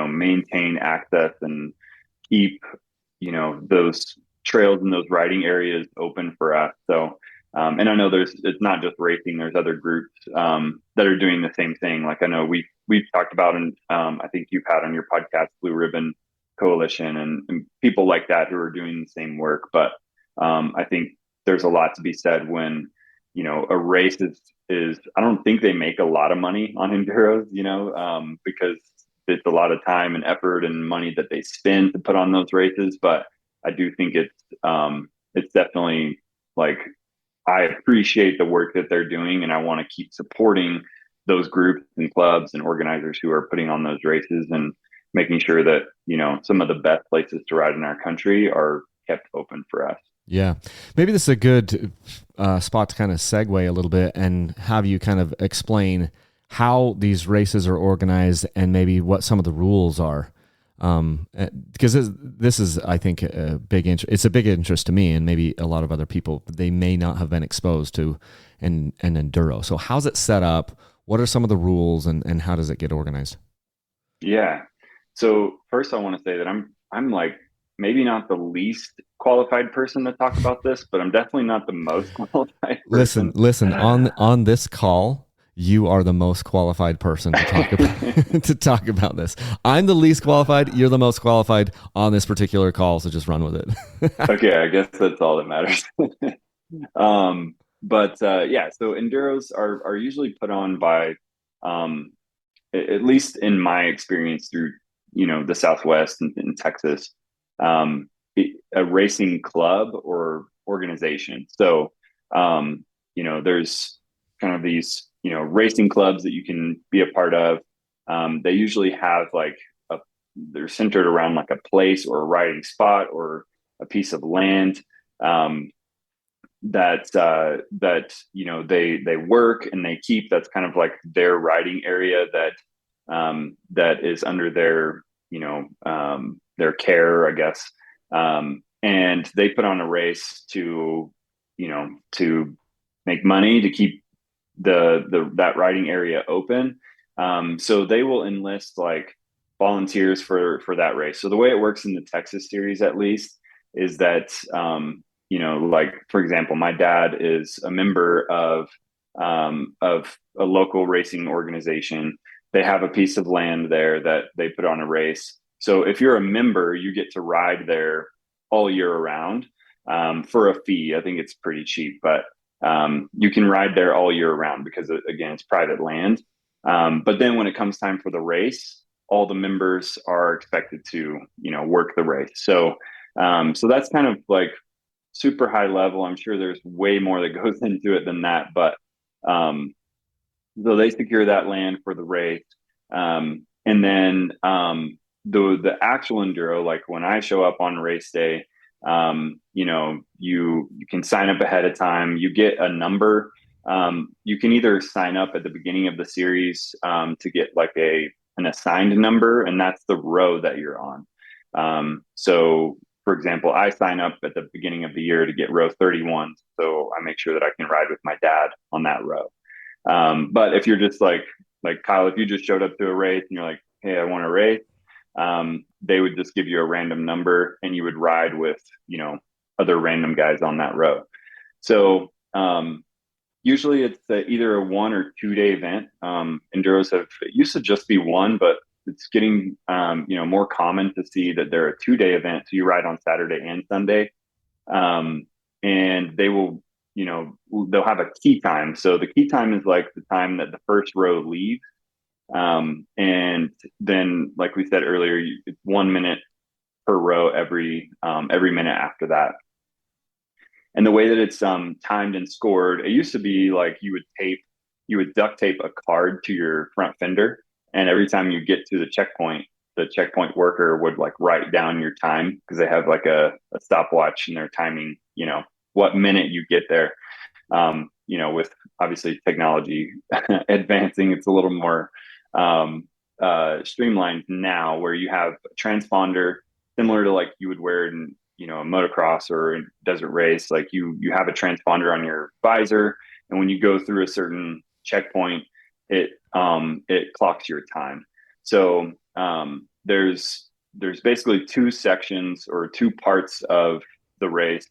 maintain access and keep, those trails and those riding areas open for us. So, and I know it's not just racing. There's other groups that are doing the same thing. Like I know we've talked about, and I think you've had on your podcast, Blue Ribbon Coalition, and people like that who are doing the same work. But I think there's a lot to be said when, a race is I don't think they make a lot of money on enduros, because it's a lot of time and effort and money that they spend to put on those races. But I do think it's definitely like, I appreciate the work that they're doing, and I want to keep supporting those groups and clubs and organizers who are putting on those races and making sure that, some of the best places to ride in our country are kept open for us. Yeah. Maybe this is a good spot to kind of segue a little bit and have you kind of explain how these races are organized and maybe what some of the rules are. Because this is, I think, a big interest. It's a big interest to me and maybe a lot of other people. They may not have been exposed to an enduro. So how's it set up? What are some of the rules and how does it get organized? Yeah. So first I want to say that I'm like maybe not the least qualified person to talk about this, but I'm definitely not the most qualified person. Listen, on this call, you are the most qualified person to talk about to talk about this. I'm the least qualified, you're the most qualified on this particular call, so just run with it. Okay, I guess that's all that matters. Yeah, so enduros are usually put on by at least in my experience through the Southwest and in Texas, a racing club or organization. So there's kind of these racing clubs that you can be a part of. They usually have like they're centered around like a place or a riding spot or a piece of land that they work and they keep. That's kind of like their riding area that is under their care, I guess. And they put on a race to make money to keep that riding area open. So they will enlist like volunteers for that race. So the way it works in the Texas series, at least, is that like for example, my dad is a member of a local racing organization. They have a piece of land there that they put on a race. So if you're a member, you get to ride there all year around for a fee. I think it's pretty cheap, but you can ride there all year round because, again, it's private land. But then when it comes time for the race, all the members are expected to, work the race. So that's kind of like super high level. I'm sure there's way more that goes into it than that, but so they secure that land for the race. And then the actual enduro, like when I show up on race day, you can sign up ahead of time. You get a number. You can either sign up at the beginning of the series to get like an assigned number, and that's the row that you're on. So for example, I sign up at the beginning of the year to get row 31. So I make sure that I can ride with my dad on that row. But if you're just like Kyle, if you just showed up to a race and you're like, hey, I want to race, they would just give you a random number and you would ride with, other random guys on that row. So usually it's either a 1 or 2 day event. Enduros it used to just be one, but it's getting more common to see that they're a 2 day event. So you ride on Saturday and Sunday, and they will they'll have a key time. So the key time is like the time that the first row leaves, and then like we said earlier, it's 1 minute per row every minute after that. And the way that it's timed and scored, it used to be like you would duct tape a card to your front fender, and every time you get to the checkpoint worker would like write down your time, because they have like a stopwatch and they're timing, what minute you get there. With obviously technology advancing, it's a little more streamlined now, where you have a transponder similar to like you would wear in a motocross or a desert race. Like you have a transponder on your visor, and when you go through a certain checkpoint, it clocks your time. So there's basically two sections or two parts of the race.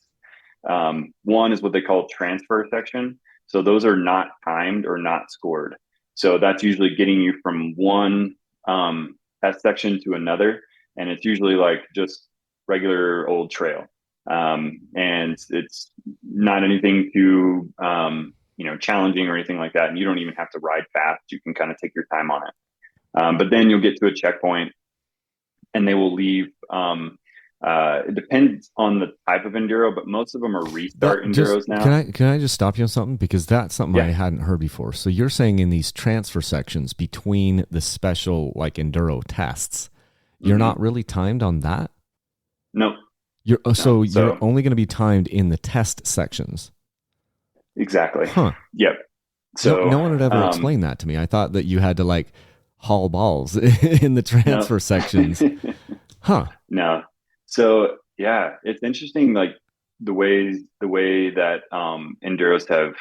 One is what they call transfer section. So those are not timed or not scored. So that's usually getting you from one test section to another, and it's usually like just regular old trail, and it's not anything too challenging or anything like that, and you don't even have to ride fast. You can kind of take your time on it, but then you'll get to a checkpoint and they will leave. It depends on the type of enduro, but most of them are restart enduros now. Can I just stop you on something, because that's something I hadn't heard before. So you're saying in these transfer sections between the special like enduro tests, you're not really timed on that? No. You're only going to be timed in the test sections. Exactly. Huh. Yep. So no one had ever explained that to me. I thought that you had to like haul balls in the transfer sections. Huh. No. So yeah, it's interesting, like the way that enduros have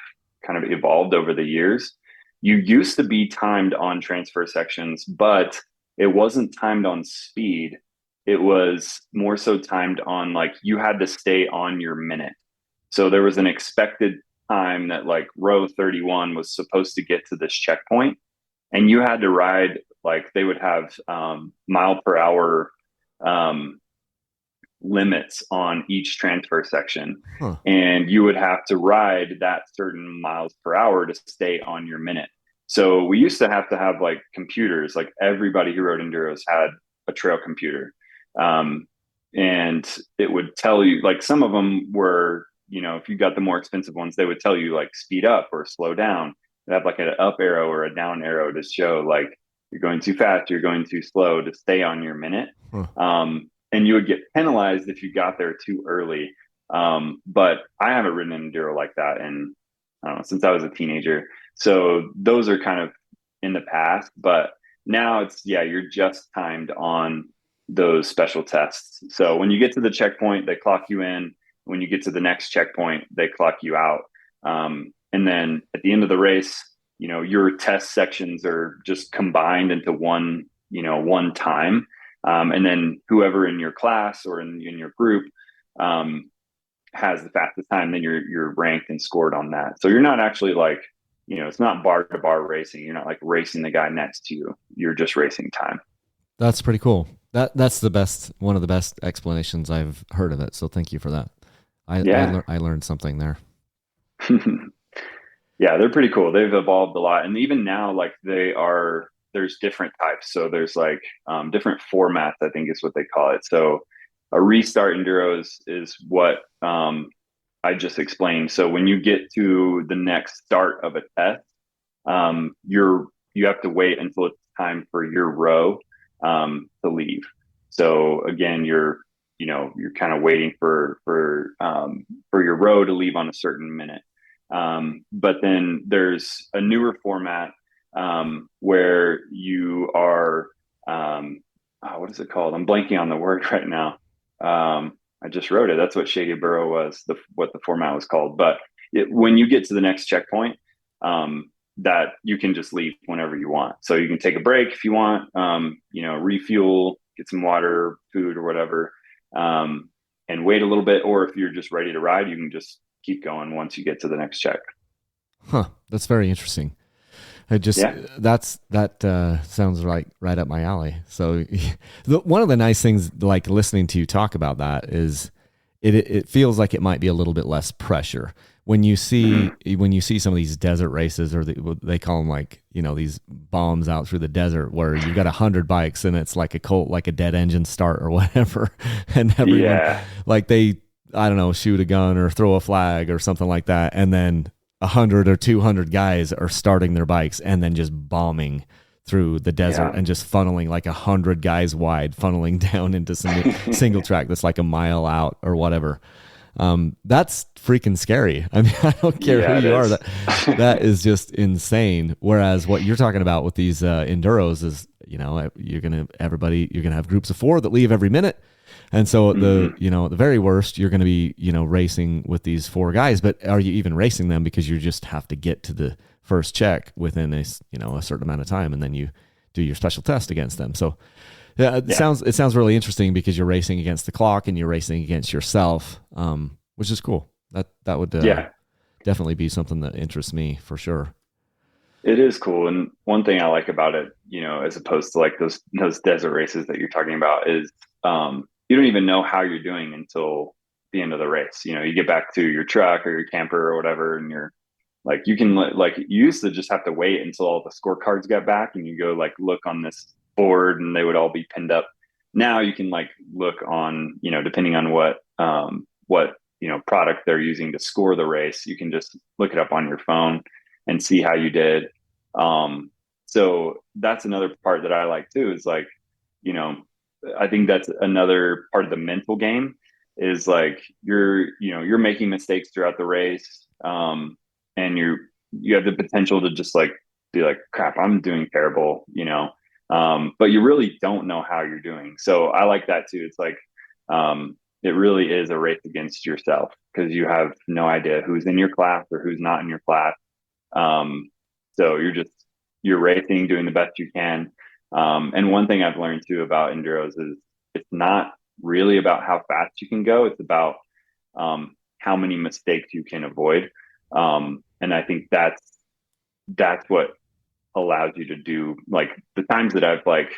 kind of evolved over the years. You used to be timed on transfer sections, but it wasn't timed on speed. It was more so timed on like you had to stay on your minute. So there was an expected time that like row 31 was supposed to get to this checkpoint, and you had to ride, like they would have mile per hour limits on each transfer section. And you would have to ride that certain miles per hour to stay on your minute. So we used to have like computers, like everybody who rode enduros had a trail computer. And it would tell you, like some of them were, if you got the more expensive ones, they would tell you like speed up or slow down. They have like an up arrow or a down arrow to show like you're going too fast, you're going too slow, to stay on your minute. And you would get penalized if you got there too early. But I haven't ridden an enduro like that since I was a teenager. So those are kind of in the past, but now it's, you're just timed on those special tests. So when you get to the checkpoint, they clock you in. When you get to the next checkpoint, they clock you out. And then at the end of the race, your test sections are just combined into one time. And then whoever in your class or in your group has the fastest time, then you're ranked and scored on that. So you're not actually like, it's not bar to bar racing. You're not like racing the guy next to you. You're just racing time. That's pretty cool. That's one of the best explanations I've heard of it. So thank you for that. I learned something there. Yeah, they're pretty cool. They've evolved a lot. And even now, like there's different types. So there's like different formats, I think is what they call it. So a restart enduro is what I just explained. So when you get to the next start of a test, you have to wait until it's time for your row to leave. So again, you're kind of waiting for your row to leave on a certain minute. But then there's a newer format where you are, what is it called? I'm blanking on the word right now. I just wrote it. That's what Shady Burrow was, what the format was called. But when you get to the next checkpoint, that you can just leave whenever you want. So you can take a break if you want, refuel, get some water, food or whatever. and wait a little bit, or if you're just ready to ride, you can just keep going once you get to the next check. Huh. That's very interesting. I just Yeah. that sounds right up my alley. So one of the nice things, like listening to you talk about that, is it feels like it might be a little bit less pressure when you see some of these desert races, or they call them, like, these bombs out through the desert, where you've got 100 bikes and it's like like a dead engine start or whatever, and everyone like I don't know, shoot a gun or throw a flag or something like that, and then 100 or 200 guys are starting their bikes and then just bombing through the desert and just funneling like 100 guys wide, funneling down into some single track that's like a mile out or whatever. That's freaking scary. I mean, I don't care who you are. That is just insane. Whereas what you're talking about with these enduros is, you're gonna have groups of 4 that leave every minute. And so at the very worst, you're going to be, racing with these 4 guys, but are you even racing them because you just have to get to the first check within a certain amount of time, and then you do your special test against them. So it sounds really interesting, because you're racing against the clock and you're racing against yourself, which is cool. That would definitely be something that interests me for sure. It is cool. And one thing I like about it, as opposed to like those desert races that you're talking about, is, you don't even know how you're doing until the end of the race. You get back to your truck or your camper or whatever, and you're like, you can, like, you used to just have to wait until all the scorecards got back, and you go like look on this board and they would all be pinned up. Now you can like look on, depending on what product they're using to score the race, you can just look it up on your phone and see how you did. So that's another part that I like too, is like, I think that's another part of the mental game, is like you're making mistakes throughout the race. And you have the potential to just like be like, crap, I'm doing terrible, but you really don't know how you're doing. So I like that too. It's like, it really is a race against yourself, because you have no idea who's in your class or who's not in your class. So you're racing, doing the best you can. And one thing I've learned too about enduros is it's not really about how fast you can go. It's about how many mistakes you can avoid. And I think that's what allows you to do, like, the times that I've like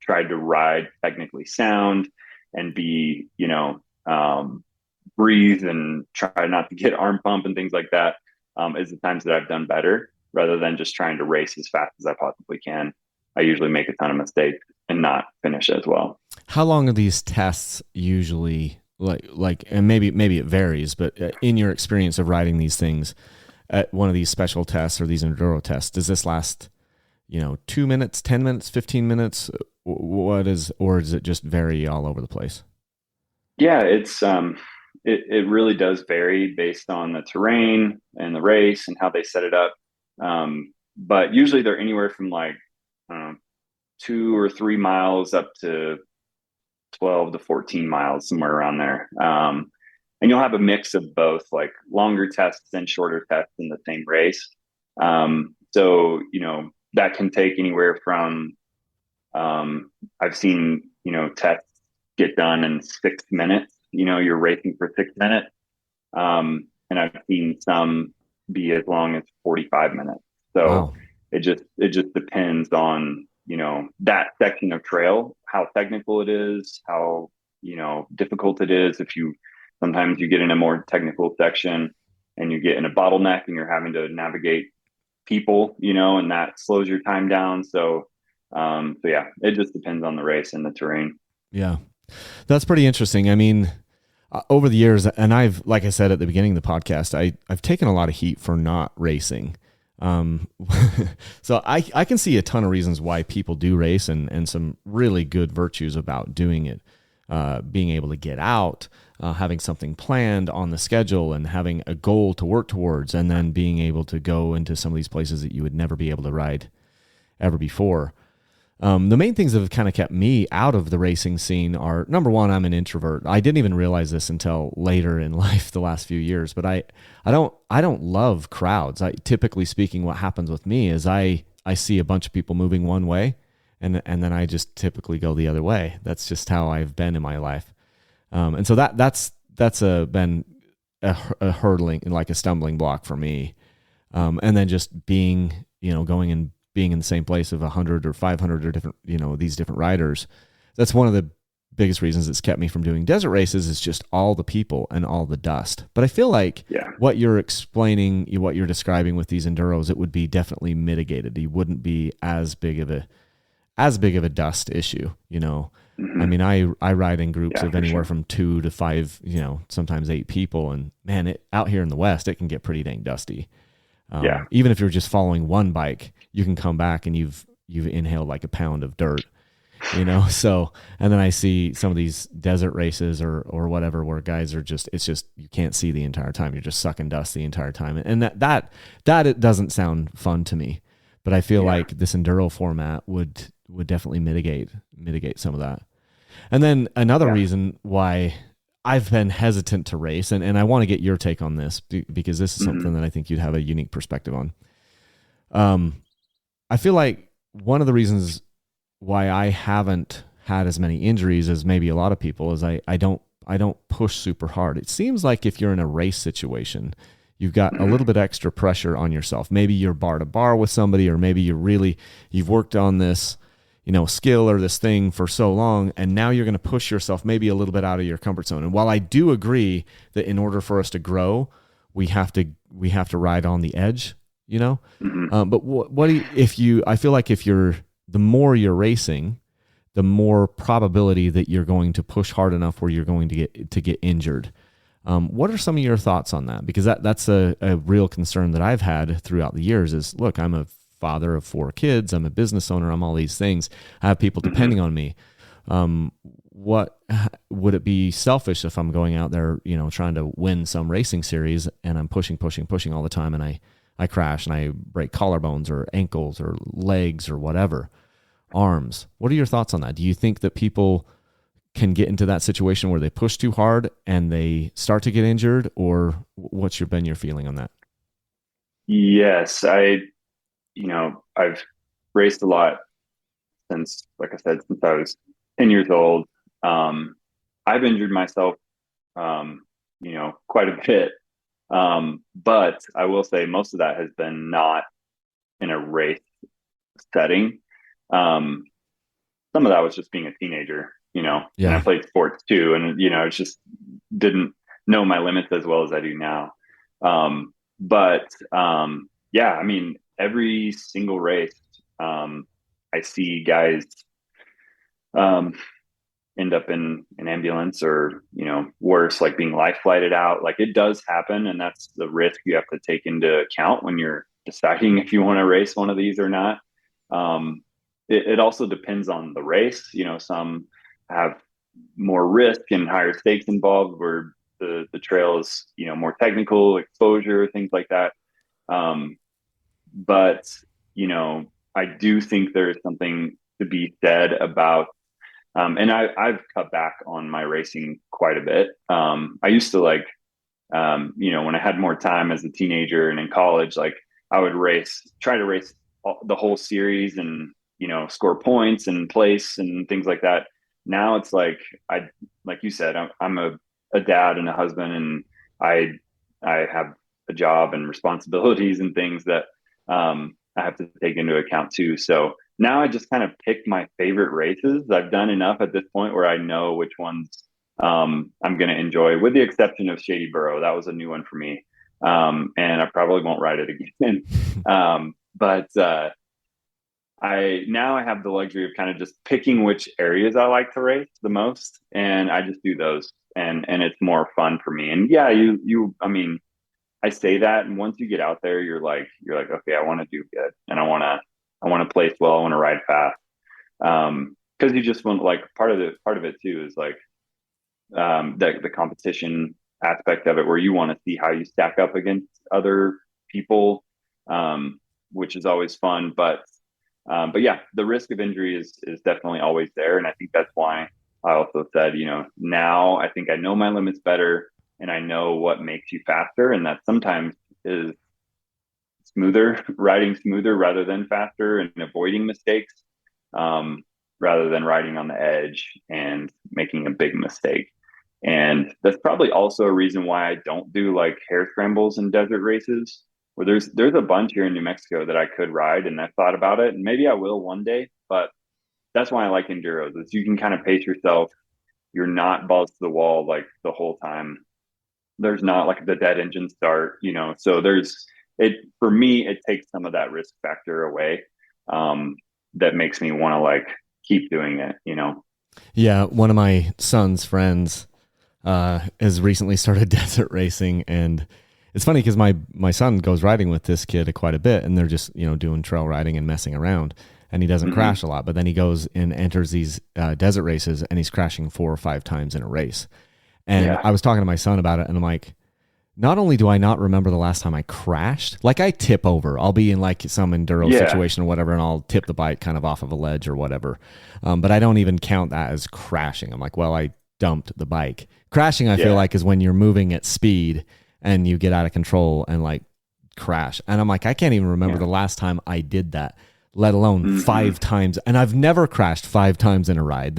tried to ride technically sound and be, breathe and try not to get arm pump and things like that, is the times that I've done better, rather than just trying to race as fast as I possibly can. I usually make a ton of mistakes and not finish as well. How long are these tests usually, like, and maybe it varies, but in your experience of riding these things at one of these special tests or these enduro tests, does this last, 2 minutes, 10 minutes, 15 minutes? Or does it just vary all over the place? Yeah, it really does vary based on the terrain and the race and how they set it up. But usually they're anywhere from like 2 or 3 miles up to 12 to 14 miles, somewhere around there. And you'll have a mix of both, like longer tests and shorter tests in the same race. So, that can take anywhere from, I've seen, tests get done in 6 minutes. You're racing for 6 minutes. And I've seen some be as long as 45 minutes. So wow. It just depends on, that section of trail, how technical it is, how, difficult it is. Sometimes you get in a more technical section and you get in a bottleneck and you're having to navigate people, and that slows your time down. So yeah, it just depends on the race and the terrain. Yeah, that's pretty interesting. I mean, over the years, and like I said at the beginning of the podcast, I've taken a lot of heat for not racing. So I can see a ton of reasons why people do race, and some really good virtues about doing it. Being able to get out, having something planned on the schedule, and having a goal to work towards, and then being able to go into some of these places that you would never be able to ride ever before. The main things that have kind of kept me out of the racing scene are, number one, I'm an introvert. I didn't even realize this until later in life, the last few years, but I don't love crowds. Typically speaking, what happens with me is I see a bunch of people moving one way, and then I just typically go the other way. That's just how I've been in my life. And so that's been a hurdling, like a stumbling block for me. And then just being, going and being in the same place of 100 or 500 or different, these different riders. That's one of the biggest reasons it's kept me from doing desert races, is just all the people and all the dust. But I feel like what you're explaining, what you're describing with these enduros, it would be definitely mitigated. You wouldn't be as big of a dust issue, I mean, I ride in groups of anywhere from 2 to 5, sometimes 8 people, and man, out here in the West, it can get pretty dang dusty. Even if you're just following one bike, you can come back and you've inhaled like a pound of dirt, So, and then I see some of these desert races or whatever, where guys are it's just, you can't see the entire time. You're just sucking dust the entire time. And that it doesn't sound fun to me, but I feel like this enduro format would definitely mitigate some of that. And then another reason why I've been hesitant to race, and I want to get your take on this, because this is something that I think you'd have a unique perspective on. I feel like one of the reasons why I haven't had as many injuries as maybe a lot of people is I don't push super hard. It seems like if you're in a race situation, you've got a little bit extra pressure on yourself. Maybe you're bar to bar with somebody, or maybe you've worked on this, skill or this thing for so long, and now you're going to push yourself maybe a little bit out of your comfort zone. And while I do agree that in order for us to grow, we have to ride on the edge, but what do you, I feel like the more you're racing, the more probability that you're going to push hard enough where you're going to get injured. What are some of your thoughts on that? Because that's a real concern that I've had throughout the years is, look, I'm a father of 4 kids. I'm a business owner. I'm all these things. I have people depending on me. What would it be selfish if I'm going out there, trying to win some racing series, and I'm pushing all the time, and I crash and I break collarbones or ankles or legs or whatever, arms. What are your thoughts on that? Do you think that people can get into that situation where they push too hard and they start to get injured, or what's been your feeling on that? Yes, I've raced a lot since, like I said, since I was 10 years old. I've injured myself, quite a bit. But I will say most of that has been not in a race setting. Some of that was just being a teenager, and I played sports too. And, I just didn't know my limits as well as I do now. I mean, every single race, I see guys, end up in an ambulance, or, worse, like being life flighted out. Like, it does happen. And that's the risk you have to take into account when you're deciding if you want to race one of these or not. It also depends on the race. Some have more risk and higher stakes involved, where the trail is, more technical exposure, things like that. But, I do think there is something to be said about, and I've cut back on my racing quite a bit. I used to when I had more time as a teenager and in college, like I would try to race the whole series and, score points and place and things like that. Now it's like, like you said, I'm a dad and a husband, and I have a job and responsibilities and things that, I have to take into account too. So now I just kind of pick my favorite races. I've done enough at this point where I know which ones, I'm going to enjoy, with the exception of Shady Burrow. That was a new one for me. And I probably won't ride it again. But I have the luxury of kind of just picking which areas I like to race the most, and I just do those, and it's more fun for me. And I mean, I say that, and once you get out there, you're like, okay, I want to do good, and I want to place well, I want to ride fast. Because you just want, like, part of it too is like, the competition aspect of it, where you want to see how you stack up against other people, which is always fun. But yeah, the risk of injury is definitely always there, and I think that's why I also said, now I think I know my limits better, and I know what makes you faster, and that sometimes is riding smoother rather than faster, and avoiding mistakes, rather than riding on the edge and making a big mistake. And that's probably also a reason why I don't do like hare scrambles and desert races. Where there's a bunch here in New Mexico that I could ride, and I've thought about it, and maybe I will one day. But that's why I like enduros. Is you can kind of pace yourself. You're not balls to the wall like the whole time. There's not like the dead engine start, you know. So there's it for me. It takes some of that risk factor away. Um, that makes me want to like keep doing it, you know. Yeah, one of my son's friends has recently started desert racing, and it's funny because my son goes riding with this kid quite a bit, and they're just doing trail riding and messing around, and he doesn't Mm-hmm. crash a lot, but then he goes and enters these desert races, and he's crashing 4 or 5 times in a race. And Yeah. I was talking to my son about it, and I'm like, not only do I not remember the last time I crashed, like I tip over. I'll be in like some enduro Yeah. situation or whatever, and I'll tip the bike kind of off of a ledge or whatever. But I don't even count that as crashing. I'm like, well, I dumped the bike. Crashing, I feel Yeah. like, is when you're moving at speed and you get out of control and like crash. And I'm like, I can't even remember Yeah. the last time I did that, let alone Mm-hmm. 5 times. And I've never crashed 5 times in a ride.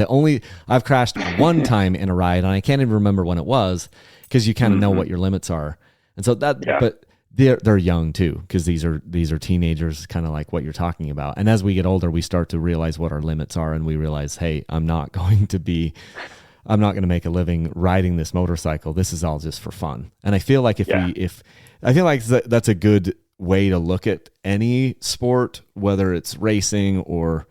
I've crashed one time in a ride, and I can't even remember when it was because you kind of know Mm-hmm. what your limits are. And so Yeah. but they're young too, because these are teenagers, kind of like what you're talking about. And as we get older, we start to realize what our limits are, and we realize, hey, I'm not going to make a living riding this motorcycle. This is all just for fun. And I feel like Yeah. if I feel like that's a good way to look at any sport, whether it's racing or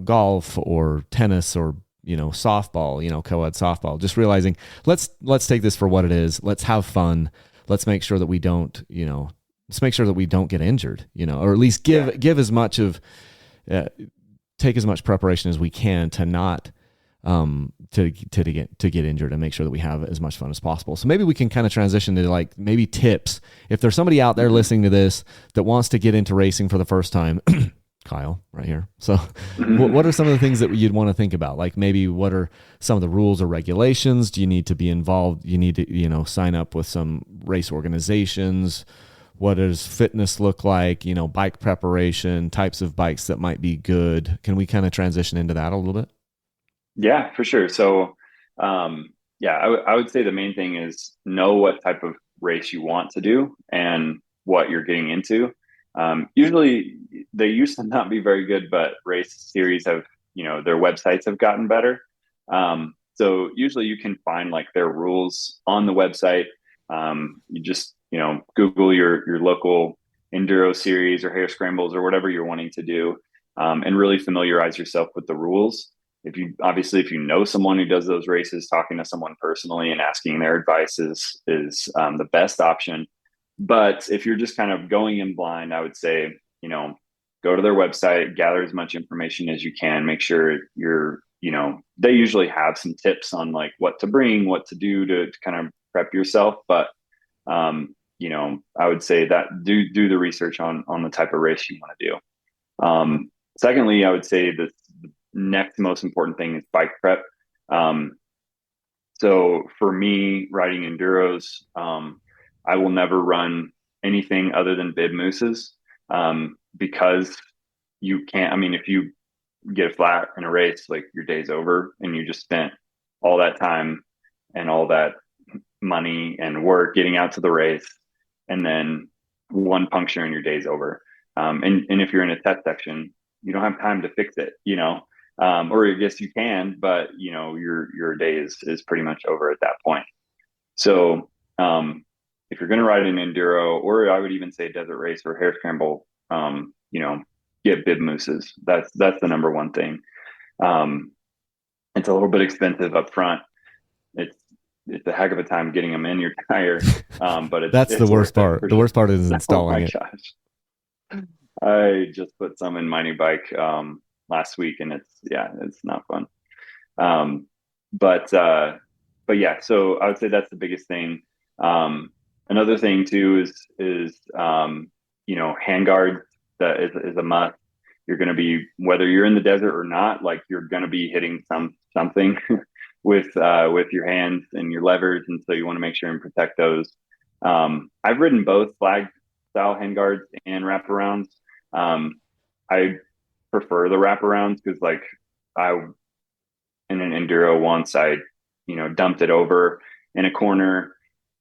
golf or tennis or softball, co-ed softball. Just realizing let's take this for what it is. Let's have fun. Let's make sure that we don't let's make sure that we don't get injured, or at least Yeah. give as much of uh, take as much preparation as we can to not to get injured, and make sure that we have as much fun as possible. So maybe we can kind of transition to like maybe tips. If there's somebody out there Mm-hmm. listening to this that wants to get into racing for the first time, Kyle, right here. So what are some of the things that you'd want to think about? Like maybe what are some of the rules or regulations? Do you need to be involved? You need to, sign up with some race organizations. What does fitness look like? Bike preparation, types of bikes that might be good. Can we kind of transition into that a little bit? Yeah, for sure. So, yeah, I would say the main thing is know what type of race you want to do and what you're getting into. Usually, they used to not be very good, but race series have, their websites have gotten better. So usually you can find like their rules on the website. You just, Google your local enduro series or hare scrambles or whatever you're wanting to do, and really familiarize yourself with the rules. If you know someone who does those races, talking to someone personally and asking their advice is the best option. But if you're just kind of going in blind, I would say, go to their website, gather as much information as you can, make sure they usually have some tips on like what to bring, what to do to kind of prep yourself. But I would say that do the research on the type of race you want to do. Secondly, I would say the next most important thing is bike prep. Um, so for me, riding enduros, I will never run anything other than bib mooses, because you can't. I mean, if you get a flat in a race, like your day's over, and you just spent all that time and all that money and work getting out to the race, and then one puncture and your day's over. And if you're in a test section, you don't have time to fix it, or I guess you can, but your day is pretty much over at that point. So if you're going to ride an enduro, or I would even say desert race or hare scramble, get bib mooses. That's the number one thing. Um, it's a little bit expensive up front. It's it's a heck of a time getting them in your tire, but That's the it's worst worth it part. for The sure. worst part is Oh installing my it. gosh, I just put some in my new bike last week, and it's not fun. Um, but but yeah, so I would say that's the biggest thing. Another thing too is hand guards. That is a must. You're going to be, whether you're in the desert or not, like you're going to be hitting something with your hands and your levers, and so you want to make sure and protect those. I've ridden both flag style hand guards and wraparounds. I prefer the wraparounds because, like, I in an enduro once, I dumped it over in a corner,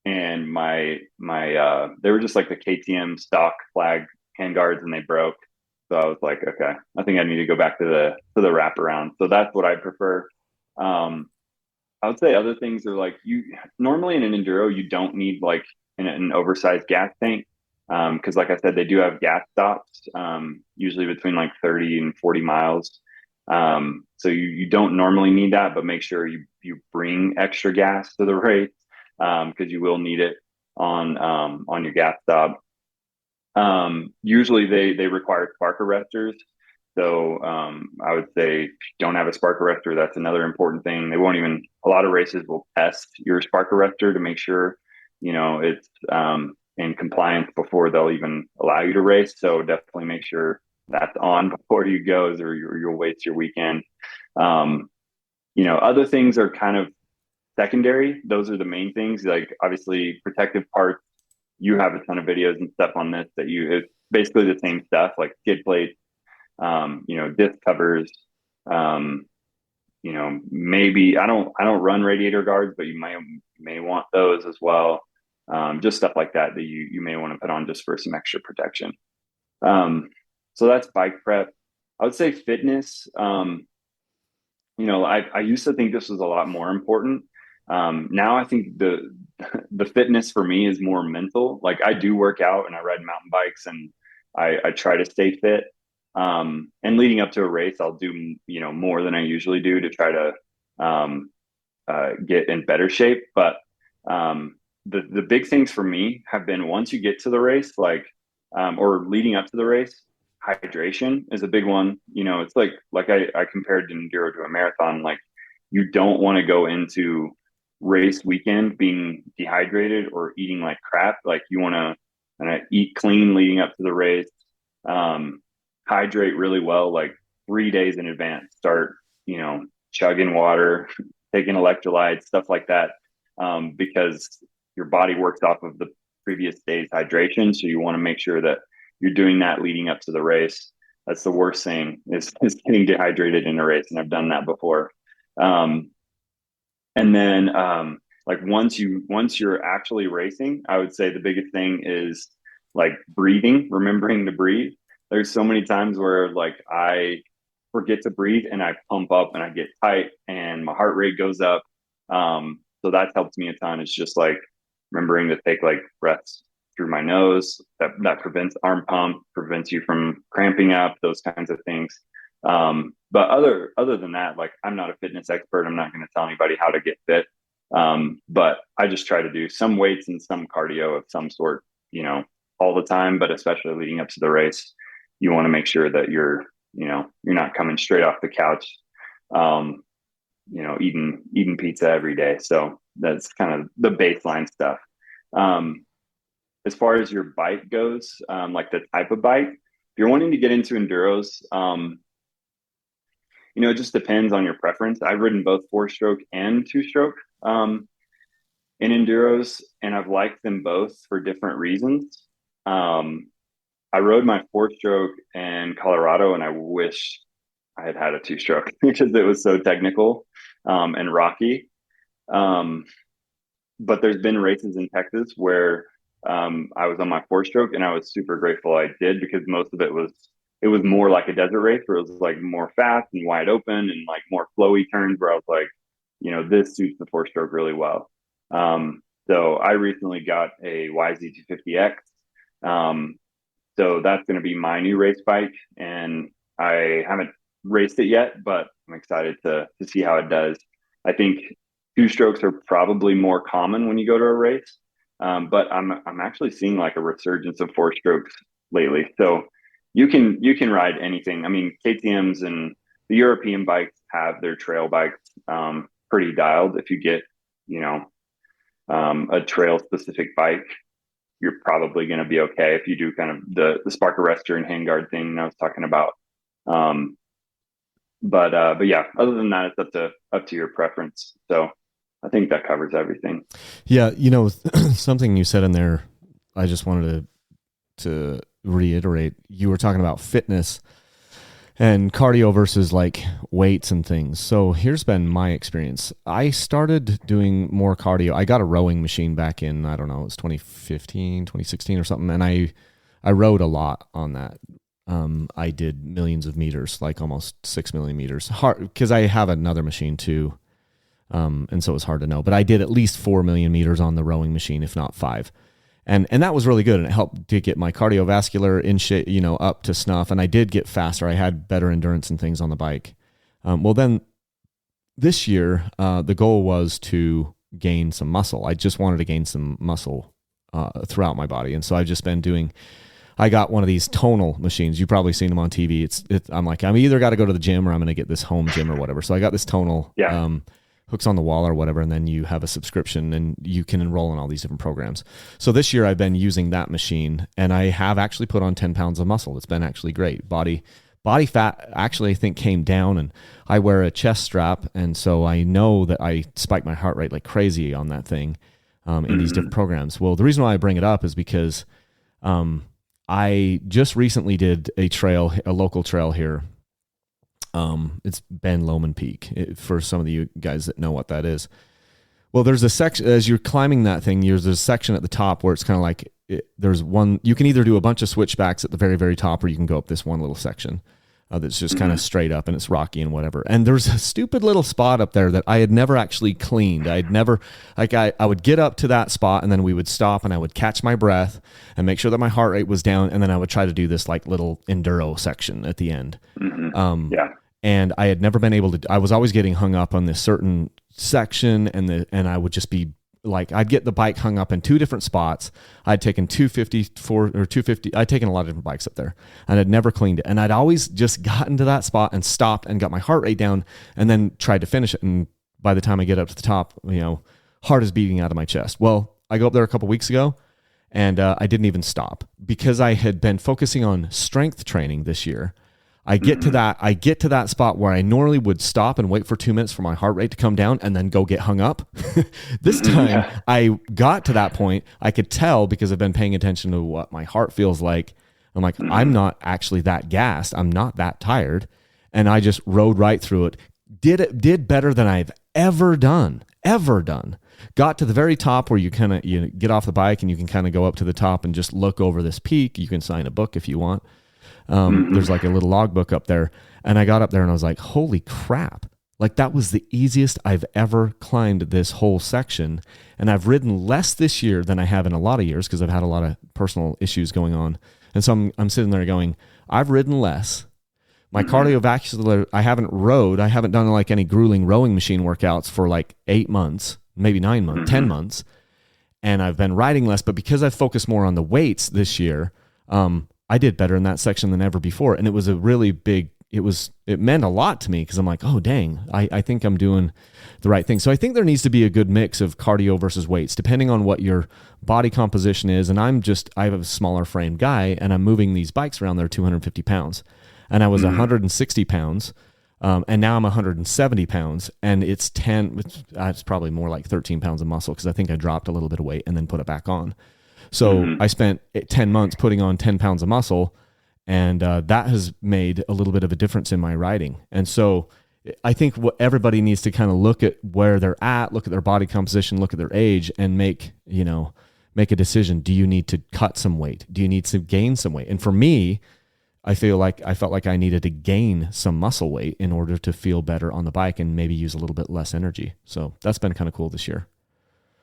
and they were just like the KTM stock flag handguards, and they broke. So I was like, okay, I think I need to go back to the wraparound. So that's what I prefer. Um, I would say other things are like, you normally in an enduro you don't need like an oversized gas tank, because like I said, they do have gas stops, usually between like 30 and 40 miles. So you don't normally need that, but make sure you bring extra gas to the race, because you will need it on your gas stop. Usually they require spark arresters. So I would say if you don't have a spark arrestor, that's another important thing. A lot of races will test your spark arrestor to make sure, it's in compliance before they'll even allow you to race. So definitely make sure that's on before you go, or you'll waste your weekend. Other things are kind of secondary. Those are the main things, like obviously protective parts. You have a ton of videos and stuff on this it's basically the same stuff, like skid plates, disc covers, maybe I don't run radiator guards, but you may want those as well. Just stuff like that you may want to put on just for some extra protection. So that's bike prep. I would say fitness. I used to think this was a lot more important. Now I think the fitness for me is more mental. Like I do work out and I ride mountain bikes, and I try to stay fit. And leading up to a race, I'll do, more than I usually do to try to get in better shape. But the big things for me have been, once you get to the race, like, or leading up to the race, hydration is a big one. It's like I compared Enduro to a marathon. Like, you don't want to go into race weekend being dehydrated or eating like crap. Like, you want to kind of eat clean leading up to the race. Hydrate really well, like 3 days in advance. Start, chugging water, taking electrolytes, stuff like that, because your body works off of the previous day's hydration. So you want to make sure that you're doing that leading up to the race. That's the worst thing is getting dehydrated in a race, and I've done that before. And then like once you're actually racing, I would say the biggest thing is like breathing, remembering to breathe. There's so many times where like I forget to breathe and I pump up and I get tight and my heart rate goes up. So that helps me a ton. It's just like remembering to take like breaths through my nose. That prevents arm pump, prevents you from cramping up, those kinds of things. But other than that, like, I'm not a fitness expert. I'm not going to tell anybody how to get fit. But I just try to do some weights and some cardio of some sort, all the time, but especially leading up to the race. You want to make sure that you're not coming straight off the couch, eating pizza every day. So that's kind of the baseline stuff. As far as your bike goes, like the type of bike, if you're wanting to get into enduros, it just depends on your preference. I've ridden both 4-stroke and 2-stroke in enduros, and I've liked them both for different reasons. I rode my 4-stroke in Colorado, and I wish I had had a 2-stroke because it was so technical and rocky. But there's been races in Texas where I was on my 4-stroke, and I was super grateful I did, because most of it was more like a desert race where it was like more fast and wide open and like more flowy turns, where I was like, this suits the 4-stroke really well. So I recently got a YZ250X. So that's going to be my new race bike, and I haven't raced it yet, but I'm excited to see how it does. I think 2-strokes are probably more common when you go to a race, but I'm actually seeing like a resurgence of 4-strokes lately. So you can ride anything. I mean, KTM's and the European bikes have their trail bikes pretty dialed. If you get a trail specific bike, you're probably going to be okay if you do kind of the spark arrestor and handguard thing I was talking about. But yeah, other than that, it's up to your preference. So I think that covers everything. Yeah. Something you said in there, I just wanted to reiterate. You were talking about fitness, and cardio versus like weights and things. So here's been my experience. I started doing more cardio. I got a rowing machine back in, I don't know, it was 2015, 2016 or something. And I rode a lot on that. I did millions of meters, like almost 6 million meters, hard because I have another machine too. And so it's hard to know, but I did at least 4 million meters on the rowing machine, if not 5. And that was really good, and it helped to get my cardiovascular in shape, up to snuff. And I did get faster. I had better endurance and things on the bike. Well, then this year, the goal was to gain some muscle. I just wanted to gain some muscle throughout my body, and so I've just been doing. I got one of these tonal machines. You've probably seen them on TV. I'm like, I'm either got to go to the gym or I'm going to get this home gym or whatever. So I got this tonal. Yeah. Hooks on the wall or whatever, and then you have a subscription and you can enroll in all these different programs. So this year I've been using that machine, and I have actually put on 10 pounds of muscle. It's been actually great. Body fat actually I think came down, and I wear a chest strap, and so I know that I spike my heart rate like crazy on that thing in these different programs. Well, the reason why I bring it up is because I just recently did a local trail here. It's Ben Lomond Peak, for some of you guys that know what that is. Well, there's a section as you're climbing that thing. There's a section at the top where it's kind of like there's one. You can either do a bunch of switchbacks at the very, very top, or you can go up this one little section that's just kind of straight up, and it's rocky and whatever. And there's a stupid little spot up there that I had never actually cleaned. I'd never I would get up to that spot, and then we would stop, and I would catch my breath and make sure that my heart rate was down, and then I would try to do this like little enduro section at the end. Yeah. And I had neber been able to. I was always getting hung up on this certain section, and I would just be like, I'd get the bike hung up in 2 different spots. I'd taken 254 or 250. I'd taken a lot of different bikes up there, and I'd never cleaned it. And I'd always just gotten to that spot and stopped and got my heart rate down, and then tried to finish it. And by the time I get up to the top, heart is beating out of my chest. Well, I go up there a couple weeks ago, and I didn't even stop because I had been focusing on strength training this year. I get to that spot where I normally would stop and wait for 2 minutes for my heart rate to come down and then go get hung up. This time I got to that point. I could tell because I've been paying attention to what my heart feels like. I'm like, I'm not actually that gassed. I'm not that tired. And I just rode right through it. Did better than I've ever done. Got to the very top where you get off the bike and you can kind of go up to the top and just look over this peak. You can sign a book if you want. There's like a little logbook up there, and I got up there and I was like, holy crap. Like, that was the easiest I've ever climbed this whole section. And I've ridden less this year than I have in a lot of years because I've had a lot of personal issues going on. And so I'm sitting there going, I've ridden less. My cardiovascular, I haven't done like any grueling rowing machine workouts for like 8 months, maybe 9 months, 10 months. And I've been riding less, but because I've focused more on the weights this year, I did better in that section than ever before. And it was a really big, it meant a lot to me because I'm like, oh, dang, I think I'm doing the right thing. So I think there needs to be a good mix of cardio versus weights, depending on what your body composition is. And I have a smaller frame guy, and I'm moving these bikes around there 250 pounds. And I was 160 pounds. And now I'm 170 pounds, and it's probably more like 13 pounds of muscle because I think I dropped a little bit of weight and then put it back on. So I spent 10 months putting on 10 pounds of muscle, and that has made a little bit of a difference in my riding. And so I think what everybody needs to kind of look at where they're at, look at their body composition, look at their age, and make a decision. Do you need to cut some weight? Do you need to gain some weight? And for me, I felt like I needed to gain some muscle weight in order to feel better on the bike and maybe use a little bit less energy. So that's been kind of cool this year.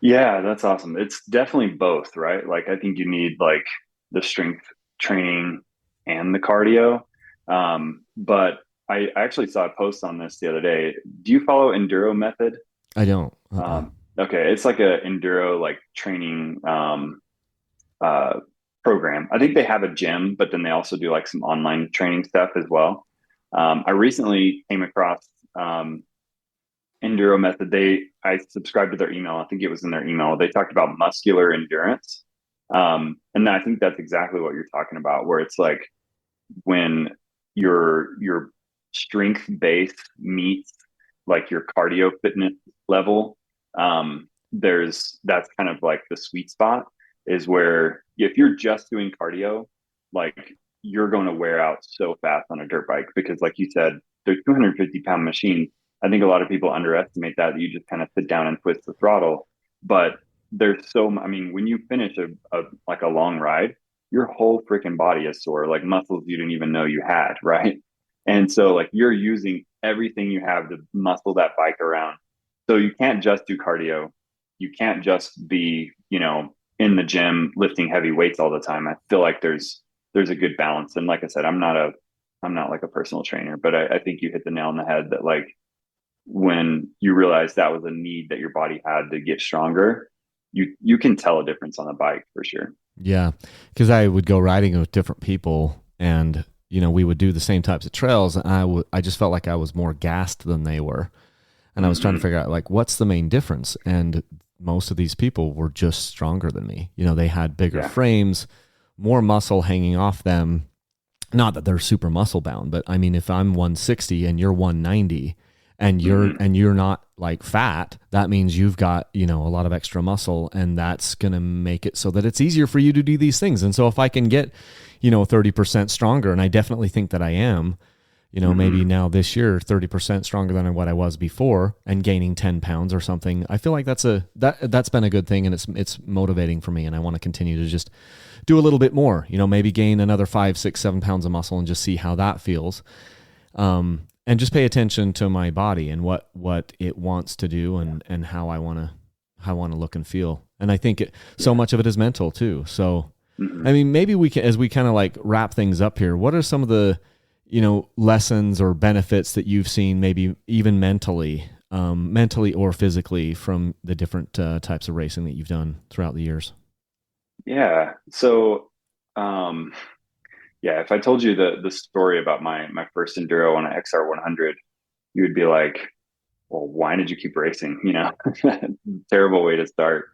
Yeah, that's awesome. It's definitely both, right? Like, I think you need like the strength training and the cardio. But I actually saw a post on this the other day. Do you follow Enduro Method? I don't. Okay. It's like a Enduro like training program. I think they have a gym, but then they also do like some online training stuff as well. I recently came across Enduro Method. I subscribed to their email. I think it was in their email. They talked about muscular endurance. And I think that's exactly what you're talking about, where it's like when your strength base meets like your cardio fitness level, that's kind of like the sweet spot is where if you're just doing cardio, like you're going to wear out so fast on a dirt bike because, like you said, they're 250-pound machines. I think a lot of people underestimate that. You just kind of sit down and twist the throttle, but there's so. I mean, when you finish a long ride, your whole freaking body is sore, like muscles you didn't even know you had, right? And so, like, you're using everything you have to muscle that bike around. So you can't just do cardio. You can't just be, in the gym lifting heavy weights all the time. I feel like there's a good balance. And like I said, I'm not like a personal trainer, but I think you hit the nail on the head that, like, when you realize that was a need that your body had to get stronger, you can tell a difference on a bike for sure. Yeah, because I would go riding with different people, and we would do the same types of trails, and I just felt like I was more gassed than they were, and I was trying to figure out, like, what's the main difference. And most of these people were just stronger than me. They had bigger frames, more muscle hanging off them. Not that they're super muscle bound, but I mean, if I'm 160 and you're 190 and you're not like fat, that means you've got, a lot of extra muscle, and that's going to make it so that it's easier for you to do these things. And so if I can get, 30% stronger, and I definitely think that I am, maybe now this year, 30% stronger than what I was before, and gaining 10 pounds or something, I feel like that's been a good thing, and it's motivating for me. And I want to continue to just do a little bit more, maybe gain another 5, 6, 7 pounds of muscle and just see how that feels. And just pay attention to my body and what it wants to do, and how I want to look and feel. And I think so much of it is mental too. So, I mean, maybe we can, as we kind of like wrap things up here, what are some of the, lessons or benefits that you've seen, maybe even mentally or physically, from the different types of racing that you've done throughout the years? Yeah. So, yeah, if I told you the story about my first enduro on an XR 100, you would be like, well, why did you keep racing? Terrible way to start.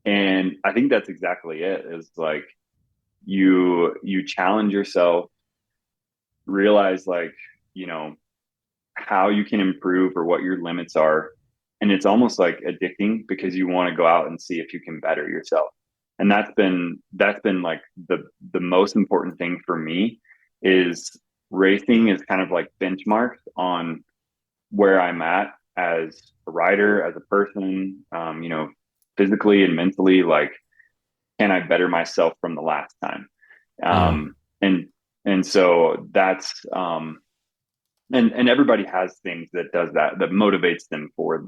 And I think that's exactly it, is like, you challenge yourself, realize, like, you know, how you can improve or what your limits are. And it's almost like addicting because you want to go out and see if you can better yourself. And that's been like the most important thing for me, is racing is kind of like benchmarks on where I'm at as a rider, as a person, physically and mentally. Like, can I better myself from the last time? Yeah. And so that's and everybody has things that does that motivates them for,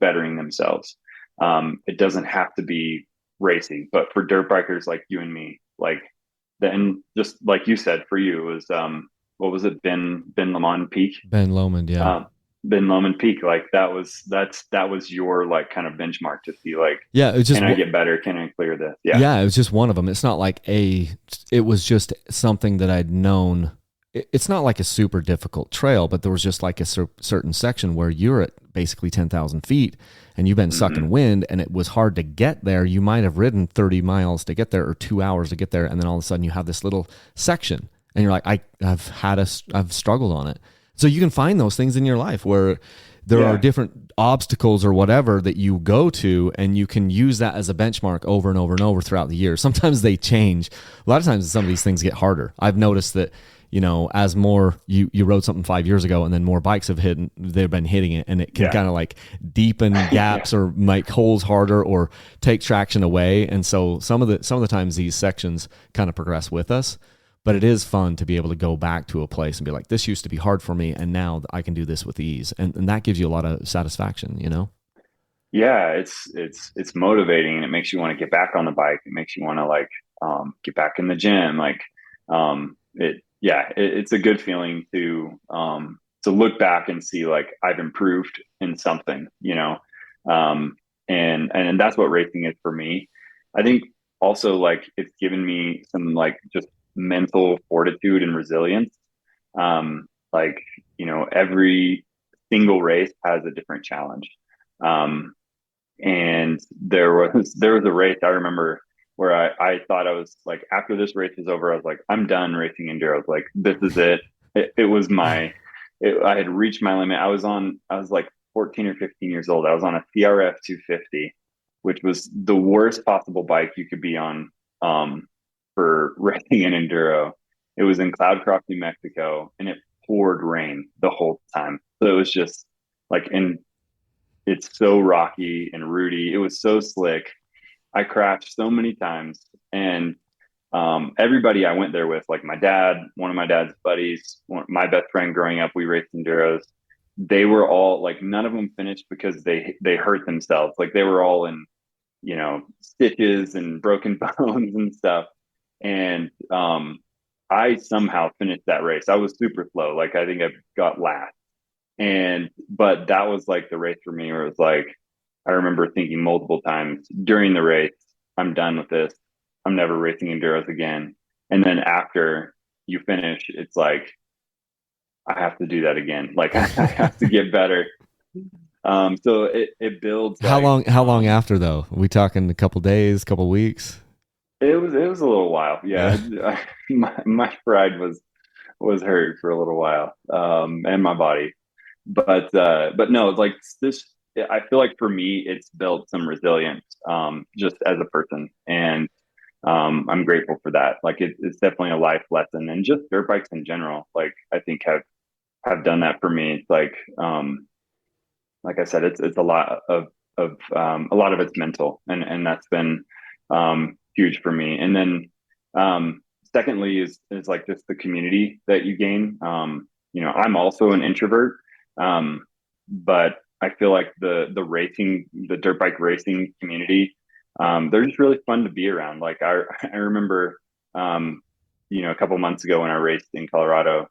bettering themselves. It doesn't have to be racing, but for dirt bikers like you and me, like, then, just like you said, for you, it was what was it, Ben Lomond Peak? Ben Lomond, yeah. Ben Lomond Peak, like, that was your, like, kind of benchmark to see, like, Yeah, it's just, can I get better? Can I clear this? Yeah, it was just one of them. It's not like it was just something that I'd known. It's not like a super difficult trail, but there was just like a certain section where you're at basically 10,000 feet and you've been sucking wind, and it was hard to get there. You might have ridden 30 miles to get there, or 2 hours to get there. And then all of a sudden you have this little section and you're like, I've struggled on it. So you can find those things in your life where there are different obstacles or whatever that you go to, and you can use that as a benchmark over and over and over throughout the year. Sometimes they change. A lot of times some of these things get harder. I've noticed that, as more you rode something 5 years ago, and then more bikes they've been hitting it, and it can kind of like deepen gaps or make holes harder or take traction away. And so some of the times these sections kind of progress with us. But it is fun to be able to go back to a place and be like, this used to be hard for me, and now I can do this with ease. And that gives you a lot of satisfaction, Yeah, it's motivating, and it makes you want to get back on the bike. It makes you want to, like, get back in the gym. Like, it's a good feeling to look back and see, like, I've improved in something, and that's what racing is for me. I think also, like, it's given me some, like, just mental fortitude and resilience. Like, every single race has a different challenge. And there was a race I remember where I thought, I was like, after this race is over, I was like, I'm done racing enduro. I was like, this is it. It was I had reached my limit. I was like 14 or 15 years old. I was on a CRF 250, which was the worst possible bike you could be on, for racing an enduro. it was in Cloudcroft, New Mexico, and it poured rain the whole time. So it was just like, and it's so rocky and rooty. It was so slick. I crashed so many times, and everybody I went there with, like my dad, one of my dad's buddies, my best friend growing up, we raced enduros. They were all like, none of them finished because they hurt themselves. Like they were all in, stitches and broken bones and stuff. And I somehow finished that race. I was super slow. Like I think I got last. But that was like the race for me where it was like, I remember thinking multiple times during the race, I'm done with this. I'm never racing enduros again. And then after you finish, it's like, I have to do that again. Like I have to get better. So it builds. How long after though? Are we talking a couple days, couple weeks? It was a little while. Yeah. My pride was hurt for a little while. And my body, but no, like this, I feel like for me, it's built some resilience, just as a person. And, I'm grateful for that. Like it's definitely a life lesson, and just dirt bikes in general, like I think have done that for me. It's like I said, it's a lot of a lot of it's mental, and that's been huge for me. And then secondly is like just the community that you gain. I'm also an introvert, but I feel like the dirt bike racing community, they're just really fun to be around. Like I remember, a couple months ago when I raced in Colorado,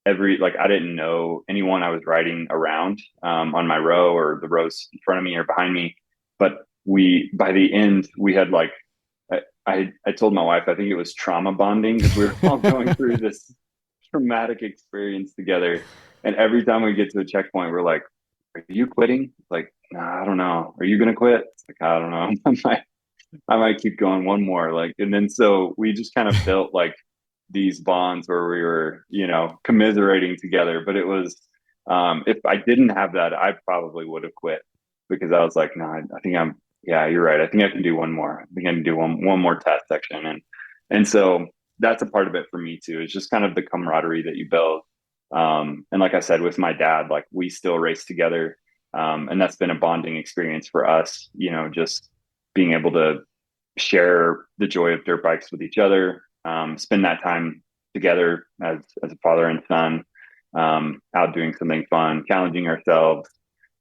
I didn't know anyone I was riding around, on my row or the rows in front of me or behind me. But by the end, we had like, I told my wife, I think it was trauma bonding, because we were all going through this traumatic experience together. And every time we get to a checkpoint, we're like, are you quitting? Like, no, I don't know. Are you going to quit? It's like, I don't know. I might keep going one more. Like, and then so we just kind of built like these bonds where we were, commiserating together. But it was, if I didn't have that, I probably would have quit, because I was like, no, I think yeah, you're right. I think I can do one more. I think I can do one more test section. And so that's a part of it for me too. It's just kind of the camaraderie that you build. And like I said, with my dad, like we still race together. And that's been a bonding experience for us, just being able to share the joy of dirt bikes with each other, spend that time together as a father and son, out doing something fun, challenging ourselves,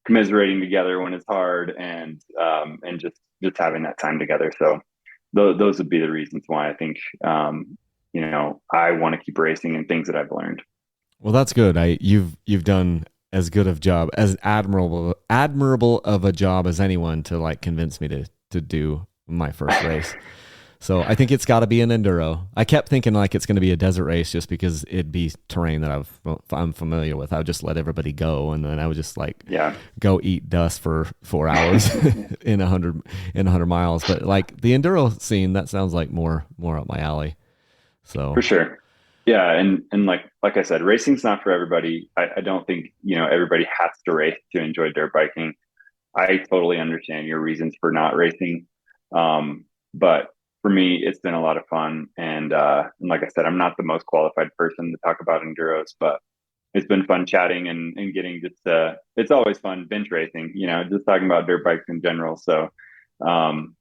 commiserating together when it's hard, and just having that time together. So those would be the reasons why I think, I want to keep racing and things that I've learned. Well, that's good. You've done as good of job, as admirable of a job as anyone to like convince me to do my first race. So I think it's got to be an enduro. I kept thinking like it's going to be a desert race just because it'd be terrain that I'm familiar with. I would just let everybody go, and then I would just go eat dust for 4 hours in 100 miles. But like the enduro scene, that sounds like more up my alley. So for sure. Yeah. And like I said, racing's not for everybody. I don't think, everybody has to race to enjoy dirt biking. I totally understand your reasons for not racing. But for me, it's been a lot of fun. And like I said, I'm not the most qualified person to talk about enduros, but it's been fun chatting and getting just, it's always fun bench racing, just talking about dirt bikes in general. So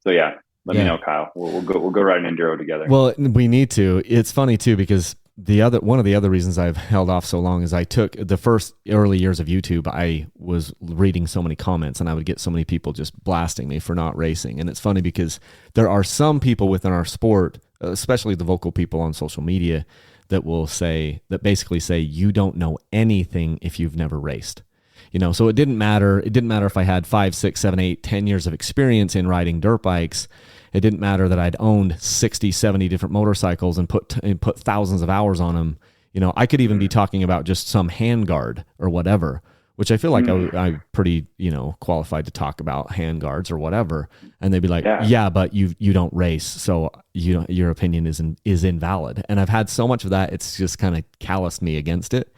yeah, let me know, Kyle. We'll go ride an enduro together. Well, we need to. It's funny too, because one of the other reasons I've held off so long is I took the first early years of YouTube. I was reading so many comments, and I would get so many people just blasting me for not racing. And it's funny because there are some people within our sport, especially the vocal people on social media, that basically say you don't know anything if you've never raced. So it didn't matter. It didn't matter if I had 5, 6, 7, 8, 10 years of experience in riding dirt bikes. It didn't matter that I'd owned 60, 70 different motorcycles and put thousands of hours on them. I could even be talking about just some handguard or whatever, which I feel like I'm pretty, qualified to talk about handguards or whatever. And they'd be like, yeah, but you don't race, so your opinion is invalid. And I've had so much of that, it's just kind of calloused me against it.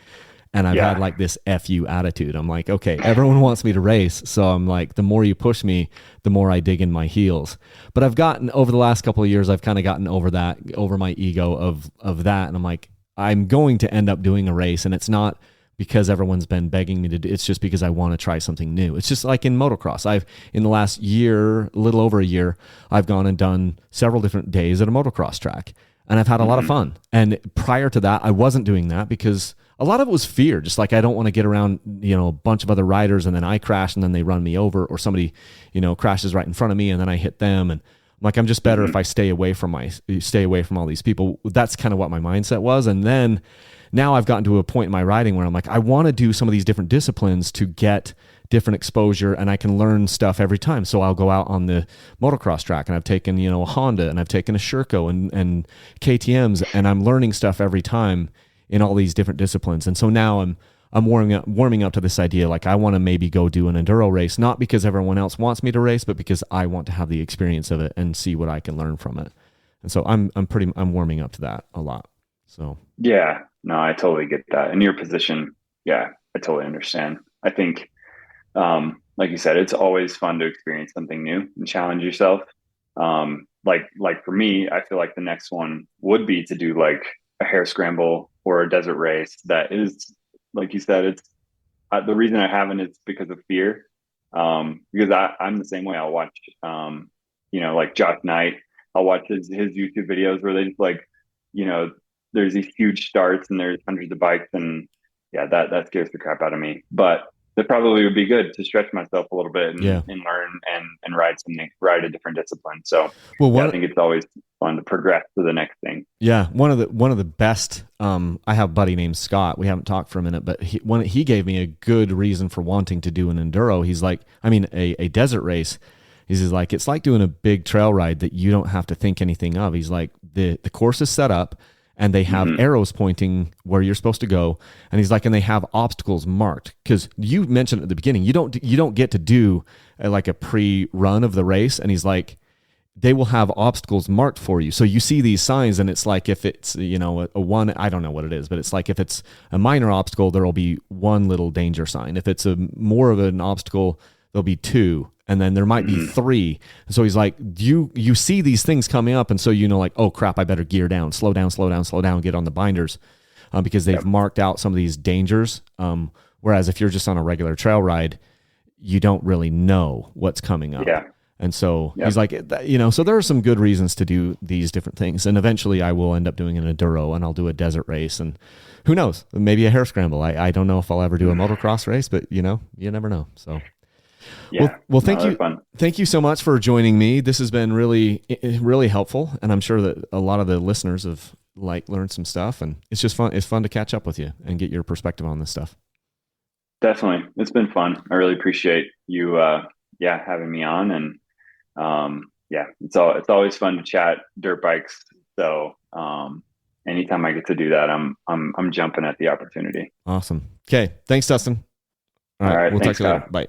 And I've had like this F you attitude. I'm like, okay, everyone wants me to race. So I'm like, the more you push me, the more I dig in my heels. But I've gotten over the last couple of years, I've kind of gotten over my ego of that. And I'm like, I'm going to end up doing a race, and it's not because everyone's been begging me to do. It's just because I want to try something new. It's just like in motocross. In the last year, a little over a year, I've gone and done several different days at a motocross track, and I've had a lot of fun. And prior to that, I wasn't doing that because a lot of it was fear. Just like, I don't want to get around, a bunch of other riders and then I crash and then they run me over, or somebody, crashes right in front of me and then I hit them. And like, I'm just better if I stay away from all these people. That's kind of what my mindset was. And then now I've gotten to a point in my riding where I'm like, I want to do some of these different disciplines to get different exposure, and I can learn stuff every time. So I'll go out on the motocross track, and I've taken, a Honda, and I've taken a Sherco and KTMs, and I'm learning stuff every time in all these different disciplines. And so now I'm warming up to this idea. Like, I want to maybe go do an enduro race, not because everyone else wants me to race, but because I want to have the experience of it and see what I can learn from it. And so I'm warming up to that a lot. So yeah, no, I totally get that. In your position, yeah, I totally understand. I think, like you said, it's always fun to experience something new and challenge yourself. Like for me, I feel like the next one would be to do like a hare scramble or a desert race. That is, like you said, it's the reason I haven't is because of fear. Because I'm the same way. I'll watch, like Josh Knight. I'll watch his YouTube videos where they just like, there's these huge starts and there's hundreds of bikes, and yeah, that scares the crap out of me. But it probably would be good to stretch myself a little bit and learn and ride a different discipline. So I think it's always fun to progress to the next thing. Yeah. One of the best, I have a buddy named Scott. We haven't talked for a minute, but he gave me a good reason for wanting to do an enduro. He's like, a desert race. He's like, it's like doing a big trail ride that you don't have to think anything of. He's like, the course is set up, and they have arrows pointing where you're supposed to go. And he's like, and they have obstacles marked. Because you mentioned at the beginning, you don't get to do like a pre-run of the race. And he's like, they will have obstacles marked for you. So you see these signs, and it's like, if it's, a one, I don't know what it is, but it's like, if it's a minor obstacle, there'll be one little danger sign. If it's a more of an obstacle, there'll be two. And then there might be three. So he's like, you see these things coming up, and so like, oh crap, I better gear down, slow down, get on the binders, because they've marked out some of these dangers. Whereas if you're just on a regular trail ride, you don't really know what's coming up. Yeah. And so he's like, so there are some good reasons to do these different things. And eventually I will end up doing an enduro, and I'll do a desert race, and who knows, maybe a hare scramble. I don't know if I'll ever do a motocross race, but you never know. So. Yeah. Well, thank you. Thank you so much for joining me. This has been really, really helpful. And I'm sure that a lot of the listeners have learned some stuff, and it's just fun. It's fun to catch up with you and get your perspective on this stuff. Definitely. It's been fun. I really appreciate you, having me on. And, it's always fun to chat dirt bikes. So, anytime I get to do that, I'm jumping at the opportunity. Awesome. Okay. Thanks, Dustin. All right. We'll Thanks, talk to you later. Bye.